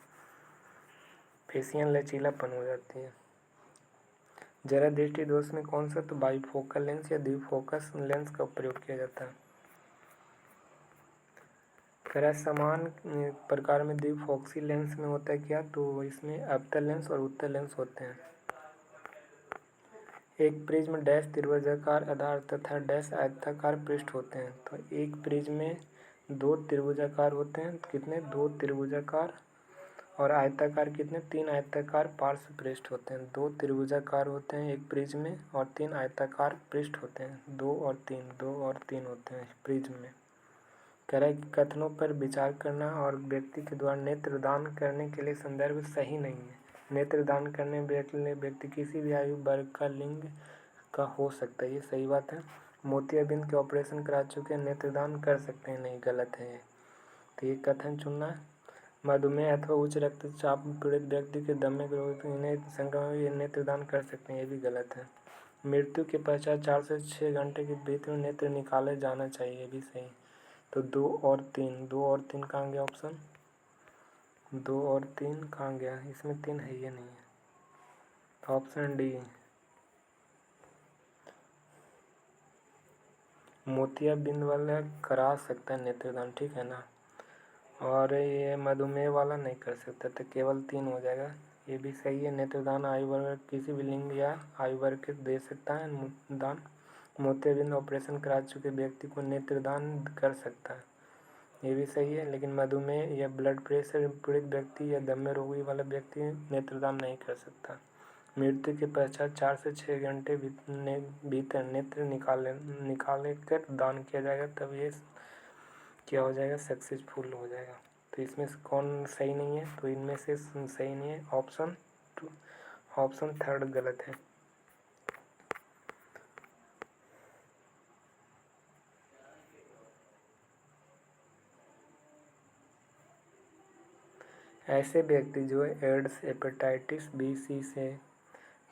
पेशियाँ लचीलापन हो जाती है। जरा दृष्टि दोष में कौन सा? तो बाइफोकल लेंस या द्विफोकस लेंस का प्रयोग किया जाता है। कह समान प्रकार में द्विफोक्सी लेंस में होता है क्या? तो इसमें अवतल लेंस और उत्तल लेंस होते हैं। एक प्रिज्म डैश त्रिभुजाकार आधार तथा डैश आयताकार पृष्ठ होते हैं। तो एक प्रिज्म में दो त्रिभुजाकार होते हैं। कितने? दो त्रिभुजाकार और आयताकार कितने? तीन आयताकार पार्श्व पृष्ठ होते हैं। दो त्रिभुजाकार होते हैं एक प्रिज्म में और तीन आयताकार पृष्ठ होते हैं। दो और तीन होते हैं प्रिज्म में। कह रहा है कि कथनों पर विचार करना और व्यक्ति के द्वारा नेत्रदान करने के लिए संदर्भ सही नहीं है। नेत्रदान करने व्यक्ति किसी भी आयु वर्ग का लिंग का हो सकता है, ये सही बात है। मोतियाबिंद के ऑपरेशन करा चुके नेत्रदान कर सकते हैं, नहीं, गलत है। तो ये कथन चुनना है। मधुमेह अथवा उच्च रक्तचाप पीड़ित व्यक्ति के दमे के रोग इन्हें संक्रमण ये नेत्रदान कर सकते हैं, ये भी गलत है। मृत्यु के पश्चात 4 से 6 घंटे के भीतर में नेत्र निकाले जाना चाहिए, ये भी सही। तो 2 और 3 कहाँ गया ऑप्शन? 2 और 3 कहाँ गया? इसमें 3 है, ये नहीं है, तो ऑप्शन डी मोतियाबिंद वाला करा सकता है नेत्रदान, ठीक है ना। और ये मधुमेह वाला नहीं कर सकता, तो केवल 3 हो जाएगा, ये भी सही है। नेत्रदान आयु वर्ग किसी भी लिंग या आयु वर्ग के दे सकता है दान। मोतियाबिंद ऑपरेशन करा चुके व्यक्ति को नेत्रदान कर सकता है, ये भी सही है। लेकिन मधुमेह या ब्लड प्रेशर पीड़ित व्यक्ति या दमे रोगी वाला व्यक्ति नेत्रदान नहीं कर सकता। मृत्यु के पश्चात 4 से 6 घंटे भीतर नेत्र निकाले कर दान किया जाएगा, तब ये क्या हो जाएगा? सक्सेसफुल हो जाएगा। तो इसमें से कौन सही नहीं है? तो इनमें से सही नहीं है, ऑप्शन थर्ड गलत है। ऐसे व्यक्ति जो एड्स, हेपेटाइटिस बी सी से,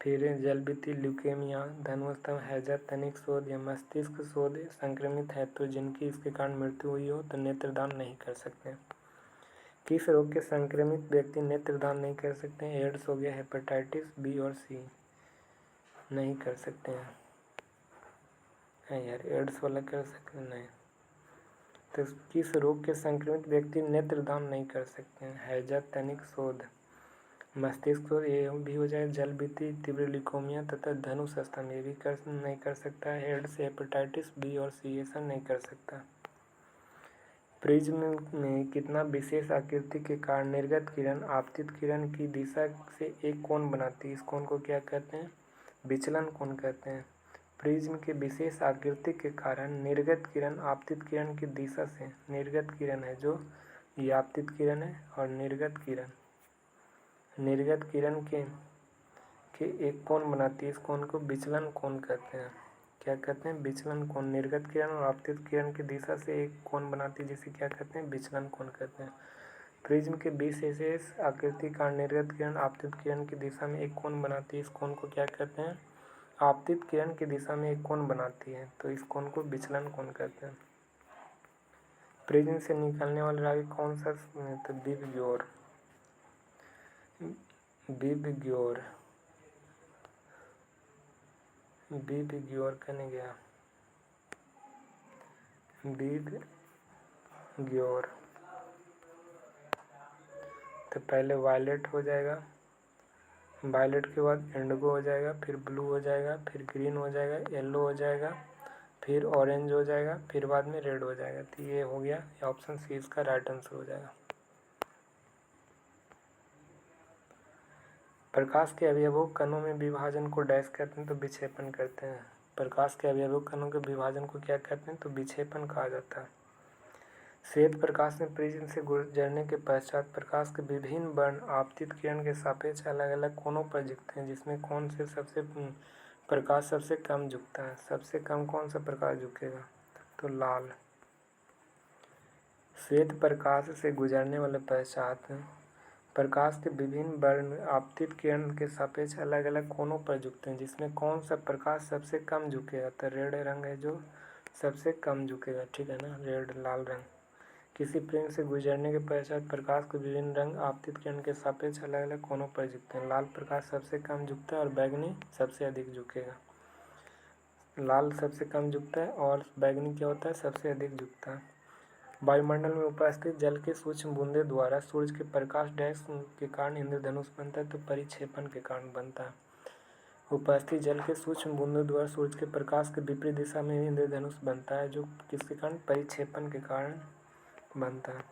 फिर जलबिती, ल्यूकेमिया, धनुस्तंभ, हैजा, तनिक शोध या मस्तिष्क शोध संक्रमित है, तो जिनकी इसके कारण मृत्यु हुई हो तो नेत्रदान नहीं कर सकते। किस रोग के संक्रमित व्यक्ति नेत्रदान नहीं कर सकते हैं? एड्स हो गया, हेपेटाइटिस बी और सी नहीं कर सकते हैं। है यार, एड्स वाला कर सकते नहीं। तो किस रोग के संक्रमित व्यक्ति नेत्रदान नहीं कर सकते हैं? हैजा, तनिक शोध, मस्तिष्क शोध ये भी हो जाए, जलबिती, तीव्र ल्यूकेमिया तथा धनुस्तंभ ये भी नहीं कर सकता है। एड्स, हेपेटाइटिस बी और सी ये सब नहीं कर सकता। प्रिज्म में कितना विशेष आकृति के कारण निर्गत किरण आपतित किरण की दिशा से एक कोण बनाती है? इस कोण को क्या कहते हैं? विचलन कोण कहते हैं। प्रिज्म के विशेष आकृति के कारण निर्गत किरण आपतित किरण की दिशा से, निर्गत किरण है जो ये आपतित किरण है, और निर्गत किरण के एक कोण बनाती है, इस कोण को विचलन कोण कहते हैं। क्या कहते हैं? विचलन कोण। निर्गत किरण और आपतित किरण की दिशा से एक कोण बनाती है जिसे क्या कहते हैं? विचलन कोण कहते हैं। प्रिज्म के विशेष आकृति का निर्गत किरण आपतित किरण की दिशा में एक कोण बनाती है, इस कोण को क्या कहते हैं? आपतित किरण की दिशा में एक कोण बनाती है, तो इस कोण को विचलन कोण कहते हैं। प्रिज्म से निकलने वाले राग कौन सा? तो विबग्योर करने गया, विबग्योर। तो पहले वायलेट हो जाएगा, वायलेट के बाद इंडिगो हो जाएगा, फिर ब्लू हो जाएगा, फिर ग्रीन हो जाएगा, येलो हो जाएगा, फिर ऑरेंज हो जाएगा, फिर बाद में रेड हो जाएगा। तो ये हो गया, ऑप्शन सी इसका राइट आंसर हो जाएगा। प्रकाश के अवयवों कणों में विभाजन को डैश कहते हैं, तो विक्षेपण कहते हैं। प्रकाश के अवयवों कणों के विभाजन को क्या कहते हैं? तो विक्षेपण कहा जाता है। श्वेत प्रकाश में प्रिज्म से गुजरने के पश्चात प्रकाश के विभिन्न वर्ण आपतित किरण के सापेक्ष अलग अलग कोनों पर झुकते हैं, जिसमें कौन से प्रकाश सबसे कम झुकता है। सबसे कम कौन सा प्रकाश झुकेगा? तो लाल। श्वेत प्रकाश से गुजरने वाले पश्चात प्रकाश के विभिन्न वर्ण आपतित किरण के सापेक्ष अलग अलग कोनों पर झुकते हैं, जिसमें कौन सा प्रकाश सबसे कम झुकेगा? तो रेड रंग है जो सबसे कम झुकेगा, ठीक है ना, रेड लाल रंग। किसी प्रिज्म से गुजरने के पश्चात प्रकाश के विभिन्न रंग आपतित किरण के सापेक्ष अलग अलग कोनों पर झुकते हैं। लाल प्रकाश सबसे कम झुकता है और बैगनी सबसे अधिक झुकेगा। लाल सबसे कम झुकता है और बैगनी क्या होता है? सबसे अधिक झुकता है। वायुमंडल में उपस्थित जल के सूक्ष्म बूंदे द्वारा सूर्य के प्रकाश डैश के कारण इंद्रधनुष बनता है, तो परिक्षेपण के कारण बनता है। उपस्थित जल के सूक्ष्म बूंदों द्वारा सूर्य के प्रकाश के विपरीत दिशा में इंद्रधनुष बनता है, जो किसके कारण? परिक्षेपण के कारण बनता है।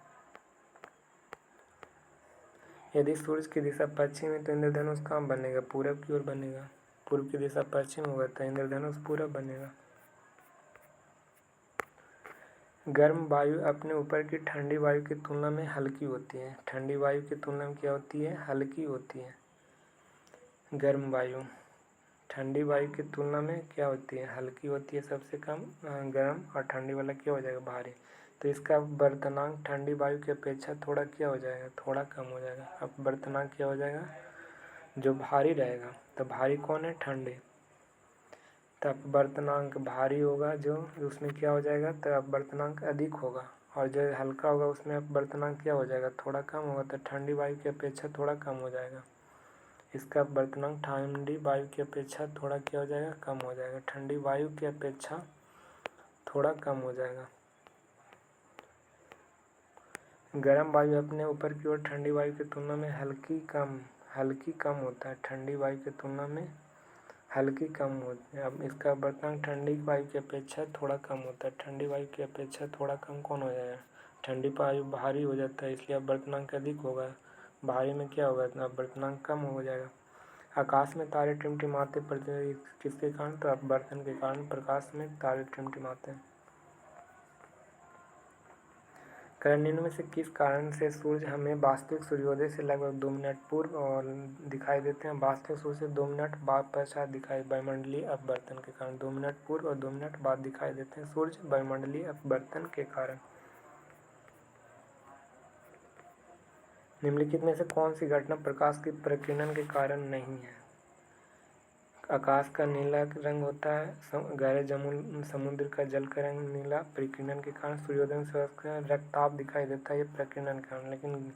यदि सूर्य की दिशा पश्चिम है तो इंद्रधनुष कहाँ बनेगा? पूरब की ओर बनेगा। पूर्व की दिशा पश्चिम होगा तो इंद्रधनुष पूरब बनेगा। गर्म वायु अपने ऊपर की ठंडी वायु की तुलना में हल्की होती है। ठंडी वायु की तुलना में क्या होती है? हल्की होती है। गर्म वायु ठंडी वायु की तुलना में क्या होती है? हल्की होती है, सबसे कम गर्म, और ठंडी वाला क्या हो जाएगा? भारी। तो इसका वर्तनांक ठंडी वायु की अपेक्षा थोड़ा क्या हो जाएगा? थोड़ा कम हो जाएगा। अब वर्तनांक क्या हो जाएगा? जो भारी रहेगा, तो भारी कौन है? ठंडी। तब वर्तनांक भारी होगा जो उसमें क्या हो जाएगा? तो अब वर्तनांक अधिक होगा, और जो हल्का होगा उसमें अब वर्तनांक क्या हो जाएगा? थोड़ा कम होगा, तो ठंडी वायु की अपेक्षा थोड़ा कम हो जाएगा। इसका वर्तनांक ठंडी वायु की अपेक्षा थोड़ा क्या हो जाएगा? कम हो जाएगा। ठंडी वायु की अपेक्षा थोड़ा कम हो जाएगा। गर्म वायु अपने ऊपर की ओर ठंडी वायु की तुलना में हल्की कम होता है। ठंडी वायु की तुलना में हल्की कम होती है। अब इसका वर्तनांक ठंडी वायु की अपेक्षा थोड़ा कम होता है। ठंडी वायु की अपेक्षा थोड़ा कम कौन हो जाएगा? ठंडी वायु भारी हो जाता है, इसलिए अब वर्तनांक अधिक होगा। भारी में क्या होगा? अब वर्तनांक कम हो जाएगा। आकाश में तारे टिमटिमाते पड़ते किसके कारण? तो अपवर्तन के कारण प्रकाश में तारे टिमटिमाते हैं। निम्न में से किस कारण से सूर्य हमें वास्तविक सूर्योदय से लगभग 2 मिनट पूर्व और दिखाई देते हैं? वास्तविक सूर्य से 2 मिनट बाद पश्चात दिखाई, वायुमंडलीय अपवर्तन के कारण। 2 मिनट पूर्व और 2 मिनट बाद दिखाई देते हैं सूर्य वायुमंडलीय अपवर्तन के कारण। निम्नलिखित में से कौन सी घटना प्रकाश की प्रकीर्णन के कारण नहीं है? आकाश का नीला रंग होता है, गहरे समुद्र का जल का रंग नीला प्रकीर्णन के कारण। सूर्योदय में रक्तताप दिखाई देता है, ये प्रकीर्णन के कारण। लेकिन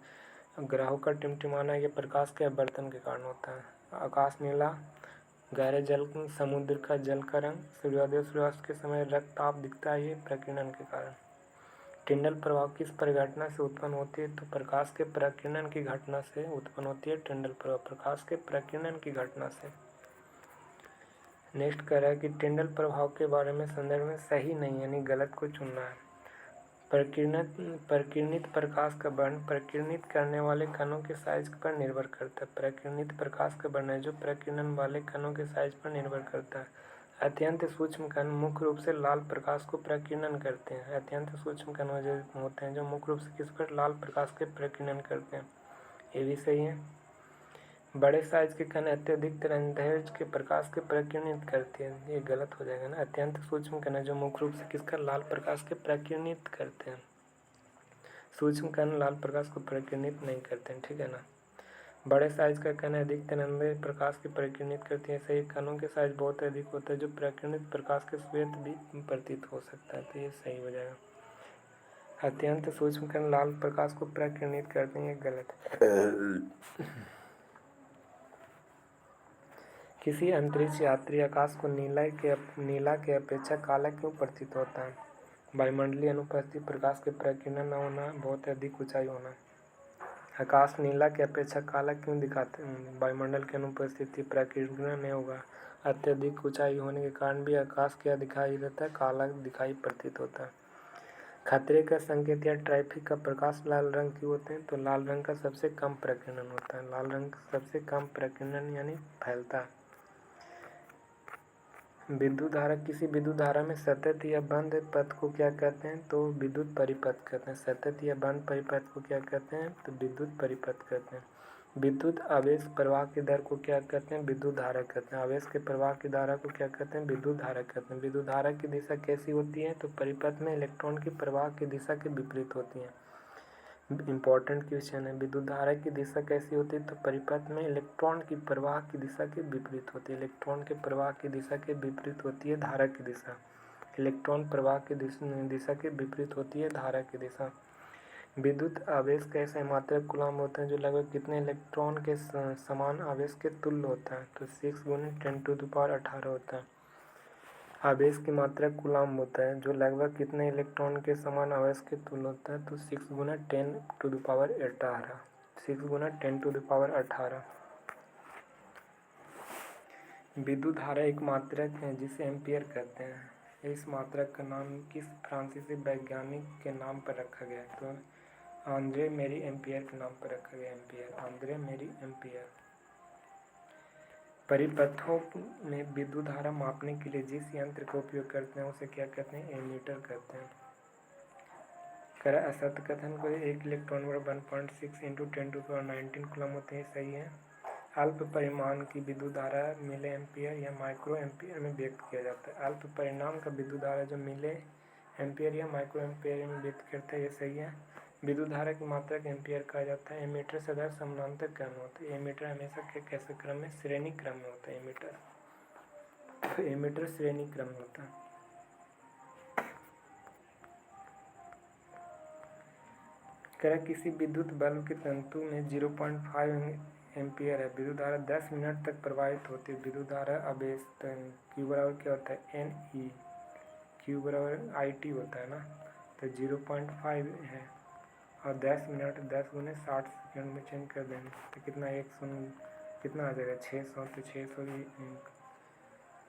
ग्रहों का टिमटिमाना ये प्रकाश के अपवर्तन के कारण होता है। आकाश नीला, गहरे समुद्र का जल का रंग, सूर्योदय सूर्यास्त के समय रक्तताप दिखता है, ये प्रकीर्णन के कारण। टिंडल प्रभाव किस परिघटना से उत्पन्न होती है? तो प्रकाश के प्रकीर्णन की घटना से उत्पन्न होती है टिंडल प्रभाव, प्रकाश के प्रकीर्णन की घटना से। नेक्स्ट कह रहा है कि टिंडल प्रभाव के बारे में संदर्भ में सही नहीं, यानी गलत को चुनना है। प्रकीर्णित प्रकाश का वर्ण प्रकीर्णित करने वाले कणों के साइज पर निर्भर करता है। प्रकीर्णित प्रकाश का वर्ण है जो प्रकीर्णन वाले कणों के साइज पर निर्भर करता है। अत्यंत सूक्ष्म कण मुख्य रूप से लाल प्रकाश को प्रकीर्णन करते हैं। अत्यंत सूक्ष्म कण जो होते हैं जो मुख्य रूप से किस पर? लाल प्रकाश के प्रकीर्णन करते हैं, ये भी सही है। बड़े साइज के कण अत्यधिक तरंगदैर्घ्य के प्रकाश के प्रकीर्णित करते हैं, ये गलत हो जाएगा ना। अत्यंत सूक्ष्म कण जो मुख्य रूप से किसका? लाल प्रकाश के प्रकीर्णित करते हैं। सूक्ष्म कण लाल प्रकाश को प्रकीर्णित नहीं करते हैं, ठीक है ना। बड़े साइज का कण अधिक तरंगदैर्घ्य प्रकाश के प्रकीर्णित करते हैं। सही कणों के साइज बहुत अधिक होता है जो प्रकीर्णित प्रकाश के श्वेत भी प्रतीत हो सकता है, तो ये सही हो जाएगा। अत्यंत सूक्ष्म कण लाल प्रकाश को प्रकीर्णित करते हैं, ये गलत। किसी अंतरिक्ष यात्री आकाश को नीला के अपेक्षा काला क्यों प्रतीत होता है? वायुमंडलीय अनुपस्थित प्रकाश के प्रकीर्णन न होना, बहुत अधिक ऊंचाई होना। आकाश नीला के अपेक्षा काला क्यों दिखाते हैं? वायुमंडल की अनुपस्थिति, प्रकीर्णन नहीं होगा। अत्यधिक ऊंचाई होने के कारण भी आकाश क्या दिखाई देता है? काला दिखाई प्रतीत होता है। खतरे का संकेत या ट्रैफिक का प्रकाश लाल रंग क्यों होते हैं? तो लाल रंग का सबसे कम प्रकीर्णन होता है। लाल रंग सबसे कम प्रकीर्णन यानी फैलता है। विद्युत धारा, किसी विद्युत धारा में सतत या बंद पथ को क्या कहते हैं? तो विद्युत परिपथ कहते हैं। सतत या बंद परिपथ को क्या कहते हैं? तो विद्युत परिपथ कहते हैं। विद्युत आवेश प्रवाह की दर को क्या कहते हैं? विद्युत धारा कहते हैं। आवेश के प्रवाह की धारा को क्या कहते हैं? विद्युत धारा कहते हैं। विद्युत धारा की दिशा कैसी होती है? तो परिपथ में इलेक्ट्रॉन की प्रवाह की दिशा के विपरीत होती है। इम्पोर्टेंट क्वेश्चन है। विद्युत धारा की दिशा कैसी होती है? तो परिपथ में इलेक्ट्रॉन की प्रवाह की दिशा के विपरीत होती है। इलेक्ट्रॉन के प्रवाह की दिशा के विपरीत होती है धारा की दिशा। इलेक्ट्रॉन प्रवाह की दिशा के विपरीत होती है धारा की दिशा। विद्युत आवेश का ऐसे मात्रक कूलम्ब होते हैं जो लगभग कितने इलेक्ट्रॉन के समान आवेश के तुल्य होता है? तो 6 × 10⁻18 होता है। आवेश की मात्रा कूलम्ब होता है जो लगभग कितने इलेक्ट्रॉन के समान आवेश के तुल्य होता है? तो 6 × 10⁻18 6 × 10⁻18। विद्युत धारा एक मात्रक है जिसे एम्पीयर कहते हैं। इस मात्रक का नाम किस फ्रांसीसी वैज्ञानिक के नाम पर रखा गया? तो आंद्रे मेरी एम्पियर के नाम पर रखा गया। एम्पियर, आंद्रे मेरी एम्पियर। परिपथों में विद्युत धारा मापने के लिए जिस यंत्र का उपयोग करते हैं उसे क्या कहते हैं? एमीटर कहते हैं। कर असत्य कथन को एक इलेक्ट्रॉन बराबर 1.6 × 10⁻19 कूलम होते हैं, सही है। अल्प परिमाण की विद्युत धारा मिले एम्पियर या माइक्रो एम्पियर में व्यक्त किया जाता है। अल्प परिमाण का विद्युत धारा जो मिले एम्पियर या माइक्रो एम्पियर में व्यक्त करता है, ये सही है। विद्युत धारा की मात्रा को एम्पियर कहा जाता है। एमीटर सदैव समानांतर क्रम में होता है। एमीटर हमेशा कैसे क्रम में? श्रेणी क्रम में होता है एमीटर। एमीटर श्रेणी क्रम में होता है। किसी विद्युत बल्ब के तंतु में 0.5 एम्पियर है। विद्युत धारा 10 मिनट तक प्रवाहित होती है। विद्युत धारा आवेश Q बराबर क्या होता है? NE। Q बराबर IT होता है ना। तो 0.5 है और 10 मिनट 10 × 60 सेकेंड में चेंज कर देंगे तो कितना 100 कितना आ जाएगा? 600। तो 600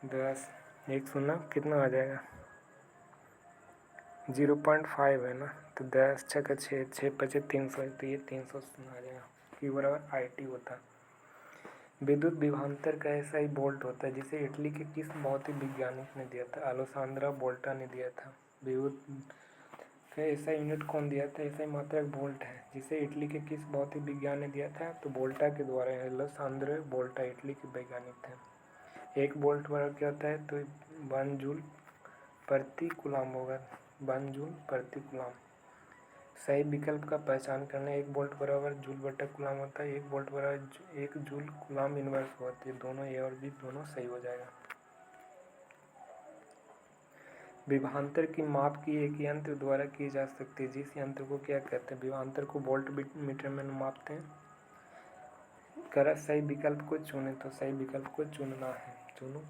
10 100 कितना आ जाएगा? 0.5 है ना। तो 10 × 6 6 × 300 तो ये 300 आ जाएगा। Q बराबर IT होता है। विद्युत विभवांतर का ऐसा ही वोल्ट होता है जिसे इटली के किस भौतिक वैज्ञानिक ने दिया था? अलोसांद्रा वोल्टा ने दिया था। विद्युत का ऐसा यूनिट कौन दिया था? ऐसा ही मात्रक वोल्ट है जिसे इटली के किस भौतिक विज्ञान ने दिया था? तो वोल्टा के द्वारा। अलोसांद्रो वोल्टा इटली के वैज्ञानिक थे। 1 वोल्ट बराबर क्या होता है? तो 1 जूल प्रति कूलम्ब होगा। 1 जूल प्रति कूलम्ब। सही विकल्प का पहचान करना। 1 वोल्ट बराबर जूल बटा कूलम्ब होता है। 1 वोल्ट बराबर 1 जूल कूलम्ब इनवर्स होती है। दोनों ए और बी दोनों सही हो जाएगा। विभवांतर की माप की एक यंत्र द्वारा की जा सकती है जिस यंत्र को क्या कहते हैं? विभवांतर को वोल्ट मीटर में मापते हैं। कर सही विकल्प को चुने तो सही विकल्प को चुनना है। चुनो।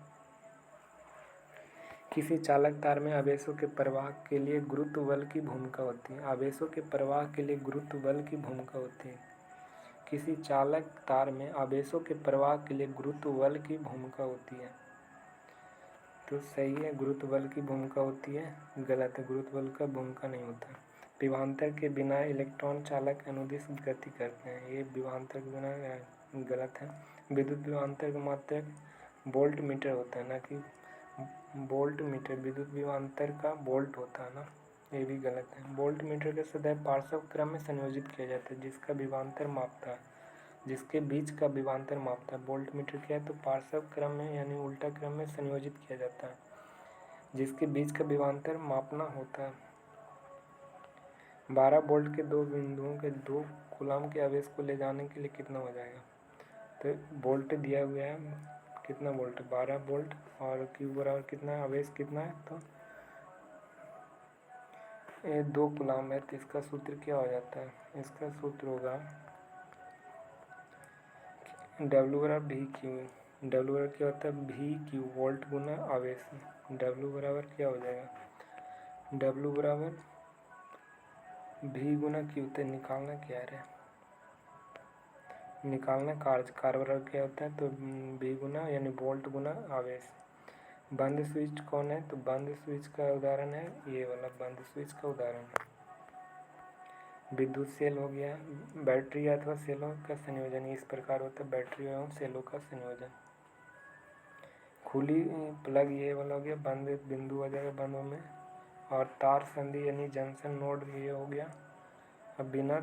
किसी चालक तार में आवेशों के प्रवाह के लिए गुरुत्व बल की भूमिका होती है। आवेशों के प्रवाह के लिए गुरुत्व बल की भूमिका होती है। किसी चालक तार में आवेशों के प्रवाह के लिए गुरुत्व बल की भूमिका होती है। तो सही है, गुरुत्व बल की भूमिका होती है। गलत है, गुरुत्व बल का भूमिका नहीं होता। विभवांतर के बिना इलेक्ट्रॉन चालक अनुदिश गति करते हैं। ये विभवांतर के बिना गलत है। विद्युत विभवांतर का मात्रक वोल्ट मीटर होता है ना कि वोल्ट मीटर। विद्युत विभवांतर का वोल्ट होता है ना, ये भी गलत है। वोल्ट मीटर के सदैव पार्श्व क्रम में संयोजित किया जाता है जिसका विभवांतर मापता है, जिसके बीच का विभवांतर मापता है। वोल्ट मीटर क्या है? तो पार्श्व क्रम में यानी उल्टा क्रम में संयोजित किया जाता है जिसके बीच का विभवांतर मापना होता है। 12 वोल्ट के 2 बिंदुओं के 2 कूलम्ब के आवेश को ले जाने के लिए कितना हो जाएगा? तो वोल्ट दिया हुआ है, कितना वोल्ट? 12 वोल्ट। और Q बराबर कितना है? आवेश कितना है? तो ये 2 कूलम्ब है। तो इसका सूत्र क्या हो जाता है? इसका सूत्र होगा W बराबर VQ। W बराबर क्या होता है? VQ वोल्ट गुना आवेश। W बराबर क्या हो जाएगा? W बराबर V गुना Q। तो निकालना क्या है? निकालना कार बराबर क्या होता है? तो V गुना यानी वोल्ट गुना आवेश। बंद स्विच कौन है? तो बंद स्विच का उदाहरण है ये वाला, बंद स्विच का उदाहरण है। विद्युत सेल हो गया। बैटरी अथवा सेलों का संयोजन इस प्रकार होता है, बैटरी एवं सेलों का संयोजन। खुली प्लग ये वाला हो गया, बंद बिंदु हो जाएगा बंदों में, और तार संधि यानी जंक्शन नोड ये हो गया। अब बिना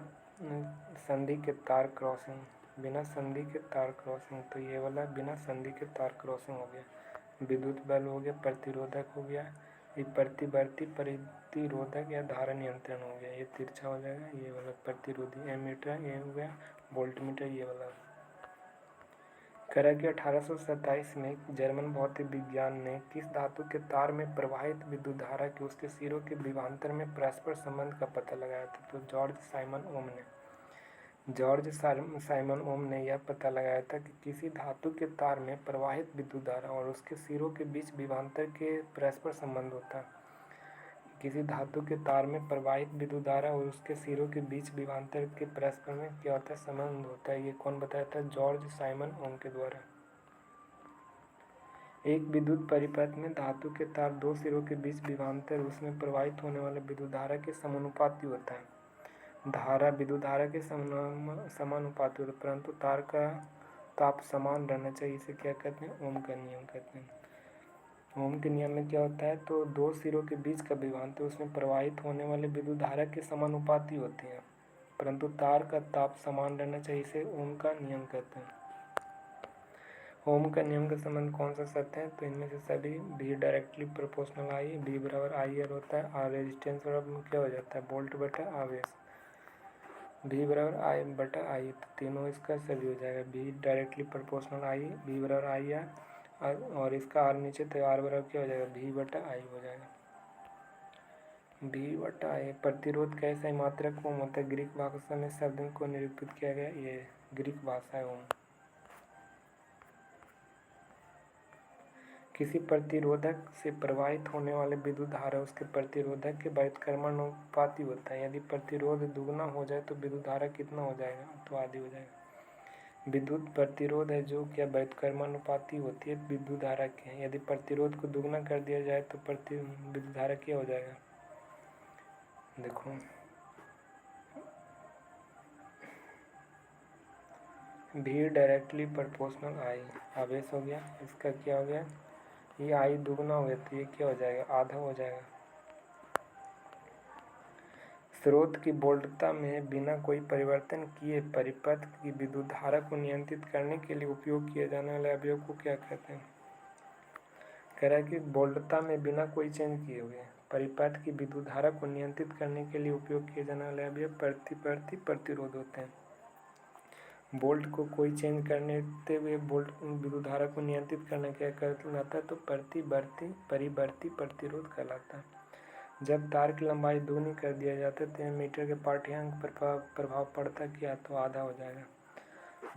संधि के तार क्रॉसिंग, बिना संधि के तार क्रॉसिंग, तो ये वाला बिना संधि के तार क्रॉसिंग हो गया। विद्युत बल्ब हो गया, प्रतिरोधक हो गया, ये प्रतिवर्ती प्रतिरोधक या धारा नियंत्रण हो गया, ये तिरछा हो जाएगा, ये वाला प्रतिरोधी एमीटर ये हो गया, वोल्टमीटर ये वाला। करा कि 1827 में जर्मन भौतिक विज्ञान ने किस धातु के तार में प्रवाहित विद्युत धारा के उसके सिरों के विभवांतर में परस्पर संबंध का पता लगाया था। तो जॉर्ज साइमन ओम ने यह पता लगाया था कि किसी धातु के तार में प्रवाहित विद्युत धारा और उसके सिरों के बीच विभवांतर के परस्पर संबंध होता है। किसी धातु के तार में प्रवाहित विद्युत धारा और उसके सिरों के बीच विभवांतर के परस्पर में क्या होता है, संबंध होता है। ये कौन बताया था? जॉर्ज साइमन ओम के द्वारा। एक विद्युत परिपथ में धातु के तार दो सिरों के बीच विभवांतर उसमें प्रवाहित होने वाले विद्युत धारा के समानुपाती होता है। धारा विद्युत धारा के समानुपाती होता है, परंतु तार का ताप समान रहना चाहिए। इसे क्या कहते हैं? ओम का नियम कहते हैं। ओम के नियम में क्या होता है? तो दो सिरों के बीच का विभवांतर उसमें प्रवाहित होने वाले विद्युत धारा के समानुपाती होते हैं, परंतु तार का ताप समान रहना चाहिए। इसे ओम का नियम कहते हैं। ओम का नियम का संबंध कौन सा सत्य है? तो इनमें से सभी। V डायरेक्टली प्रोपोर्शनल आई, V बराबर IR होता है, R रेजिस्टेंस बराबर क्या हो जाता है? वोल्ट बटा आवेश। V बराबर I बटा I, तो तीनों इसका सभी हो जाएगा। V directly proportional I, V बराबर IR, और इसका R नीचे, तो R बराबर क्या हो जाएगा? V बटा I हो जाएगा। V बटा I। प्रतिरोध कैसा है? मात्रक ओम होता है। ग्रीक भाषा में शब्द को निरूपित किया गया, ये ग्रीक भाषा है ओम। किसी प्रतिरोधक से प्रवाहित होने वाले विद्युत धारा उसके प्रतिरोधक के व्युत्क्रमानुपाती होता है। यदि प्रतिरोध दुगना हो जाए तो विद्युत धारा कितना हो जाएगा? तो आधी हो जाएगा। विद्युत प्रतिरोध है जो क्या व्युत्क्रमानुपाती होती है विद्युत धारा के। यदि प्रतिरोध को दुगना कर दिया जाए तो विद्युत धारा क्या हो जाएगा? देखो, V डायरेक्टली प्रोपोर्शनल I आवेश हो गया, इसका क्या हो गया? ये I दुगना हो गया तो ये क्या हो जाएगा? आधा हो जाएगा। स्रोत की वोल्टता में बिना कोई परिवर्तन किए परिपथ की विद्युत धारा को नियंत्रित करने के लिए उपयोग किए जाने वाले अवयव को क्या कहते हैं? कह रहा है कि वोल्टता में बिना कोई चेंज किए हुए परिपथ की विद्युत धारा को नियंत्रित करने के लिए उपयोग किए जाने वाले अवयव प्रतिरोध होते हैं। वोल्ट को कोई चेंज करने हुए वोल्ट विद्युत धारा को नियंत्रित करना क्या कहलाता है? तो परिवर्ती प्रतिरोध कहलाता है। जब तार की लंबाई दुगनी कर दिया जाता है तो मीटर के पाठ्यांक पर प्रभाव पड़ता क्या? तो आधा हो जाएगा।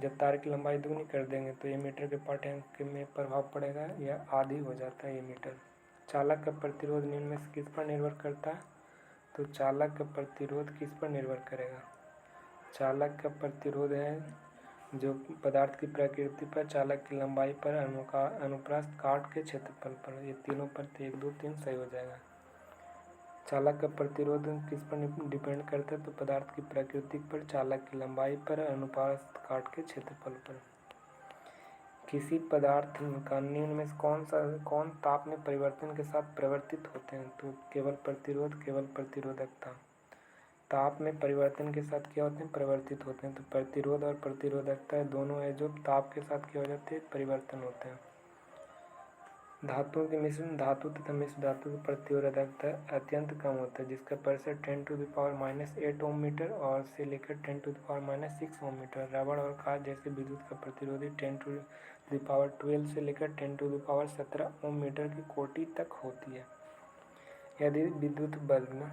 जब तार की लंबाई दुगनी कर देंगे तो ये मीटर के पाठ्यांक में प्रभाव पड़ेगा, यह आधी हो जाता है ये मीटर। चालक का प्रतिरोध निम्न में से किस पर निर्भर करता है? तो चालक का प्रतिरोध किस पर निर्भर करेगा? चालक का प्रतिरोध है जो पदार्थ की प्रकृति पर, चालक की लंबाई पर, अनुप्रस्थ काट के क्षेत्रफल पर। ये तीनों पर 1, 2, 3 सही हो जाएगा। चालक का प्रतिरोध किस पर डिपेंड करता है? तो पदार्थ की प्रकृति पर, चालक की लंबाई पर, अनुप्रस्थ काट के क्षेत्रफल पर। किसी पदार्थ का निम्न में कौन ताप में परिवर्तन के साथ परिवर्तित होते हैं? तो केवल प्रतिरोध, केवल प्रतिरोधकता। ताप में परिवर्तन के साथ क्या होते हैं? परिवर्तित होते हैं। तो प्रतिरोध और प्रतिरोधकता दोनों है जो ताप के साथ क्या हो जाते हैं? परिवर्तन होते हैं। धातुओं के मिश्रण धातु तथा मिश्र धातु की प्रतिरोधकता अत्यंत कम होता है, जिसका प्रतिशत 10⁻⁸ ओम मीटर और से लेकर 10⁻⁶ ओम मीटर। रबड़ और कांच जैसे विद्युत का प्रतिरोधी 10⁻12 से लेकर 10⁻17 ओम मीटर की कोटि तक होती है। यदि विद्युत बल्ब में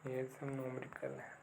ये सब न्यूमेरिकल है।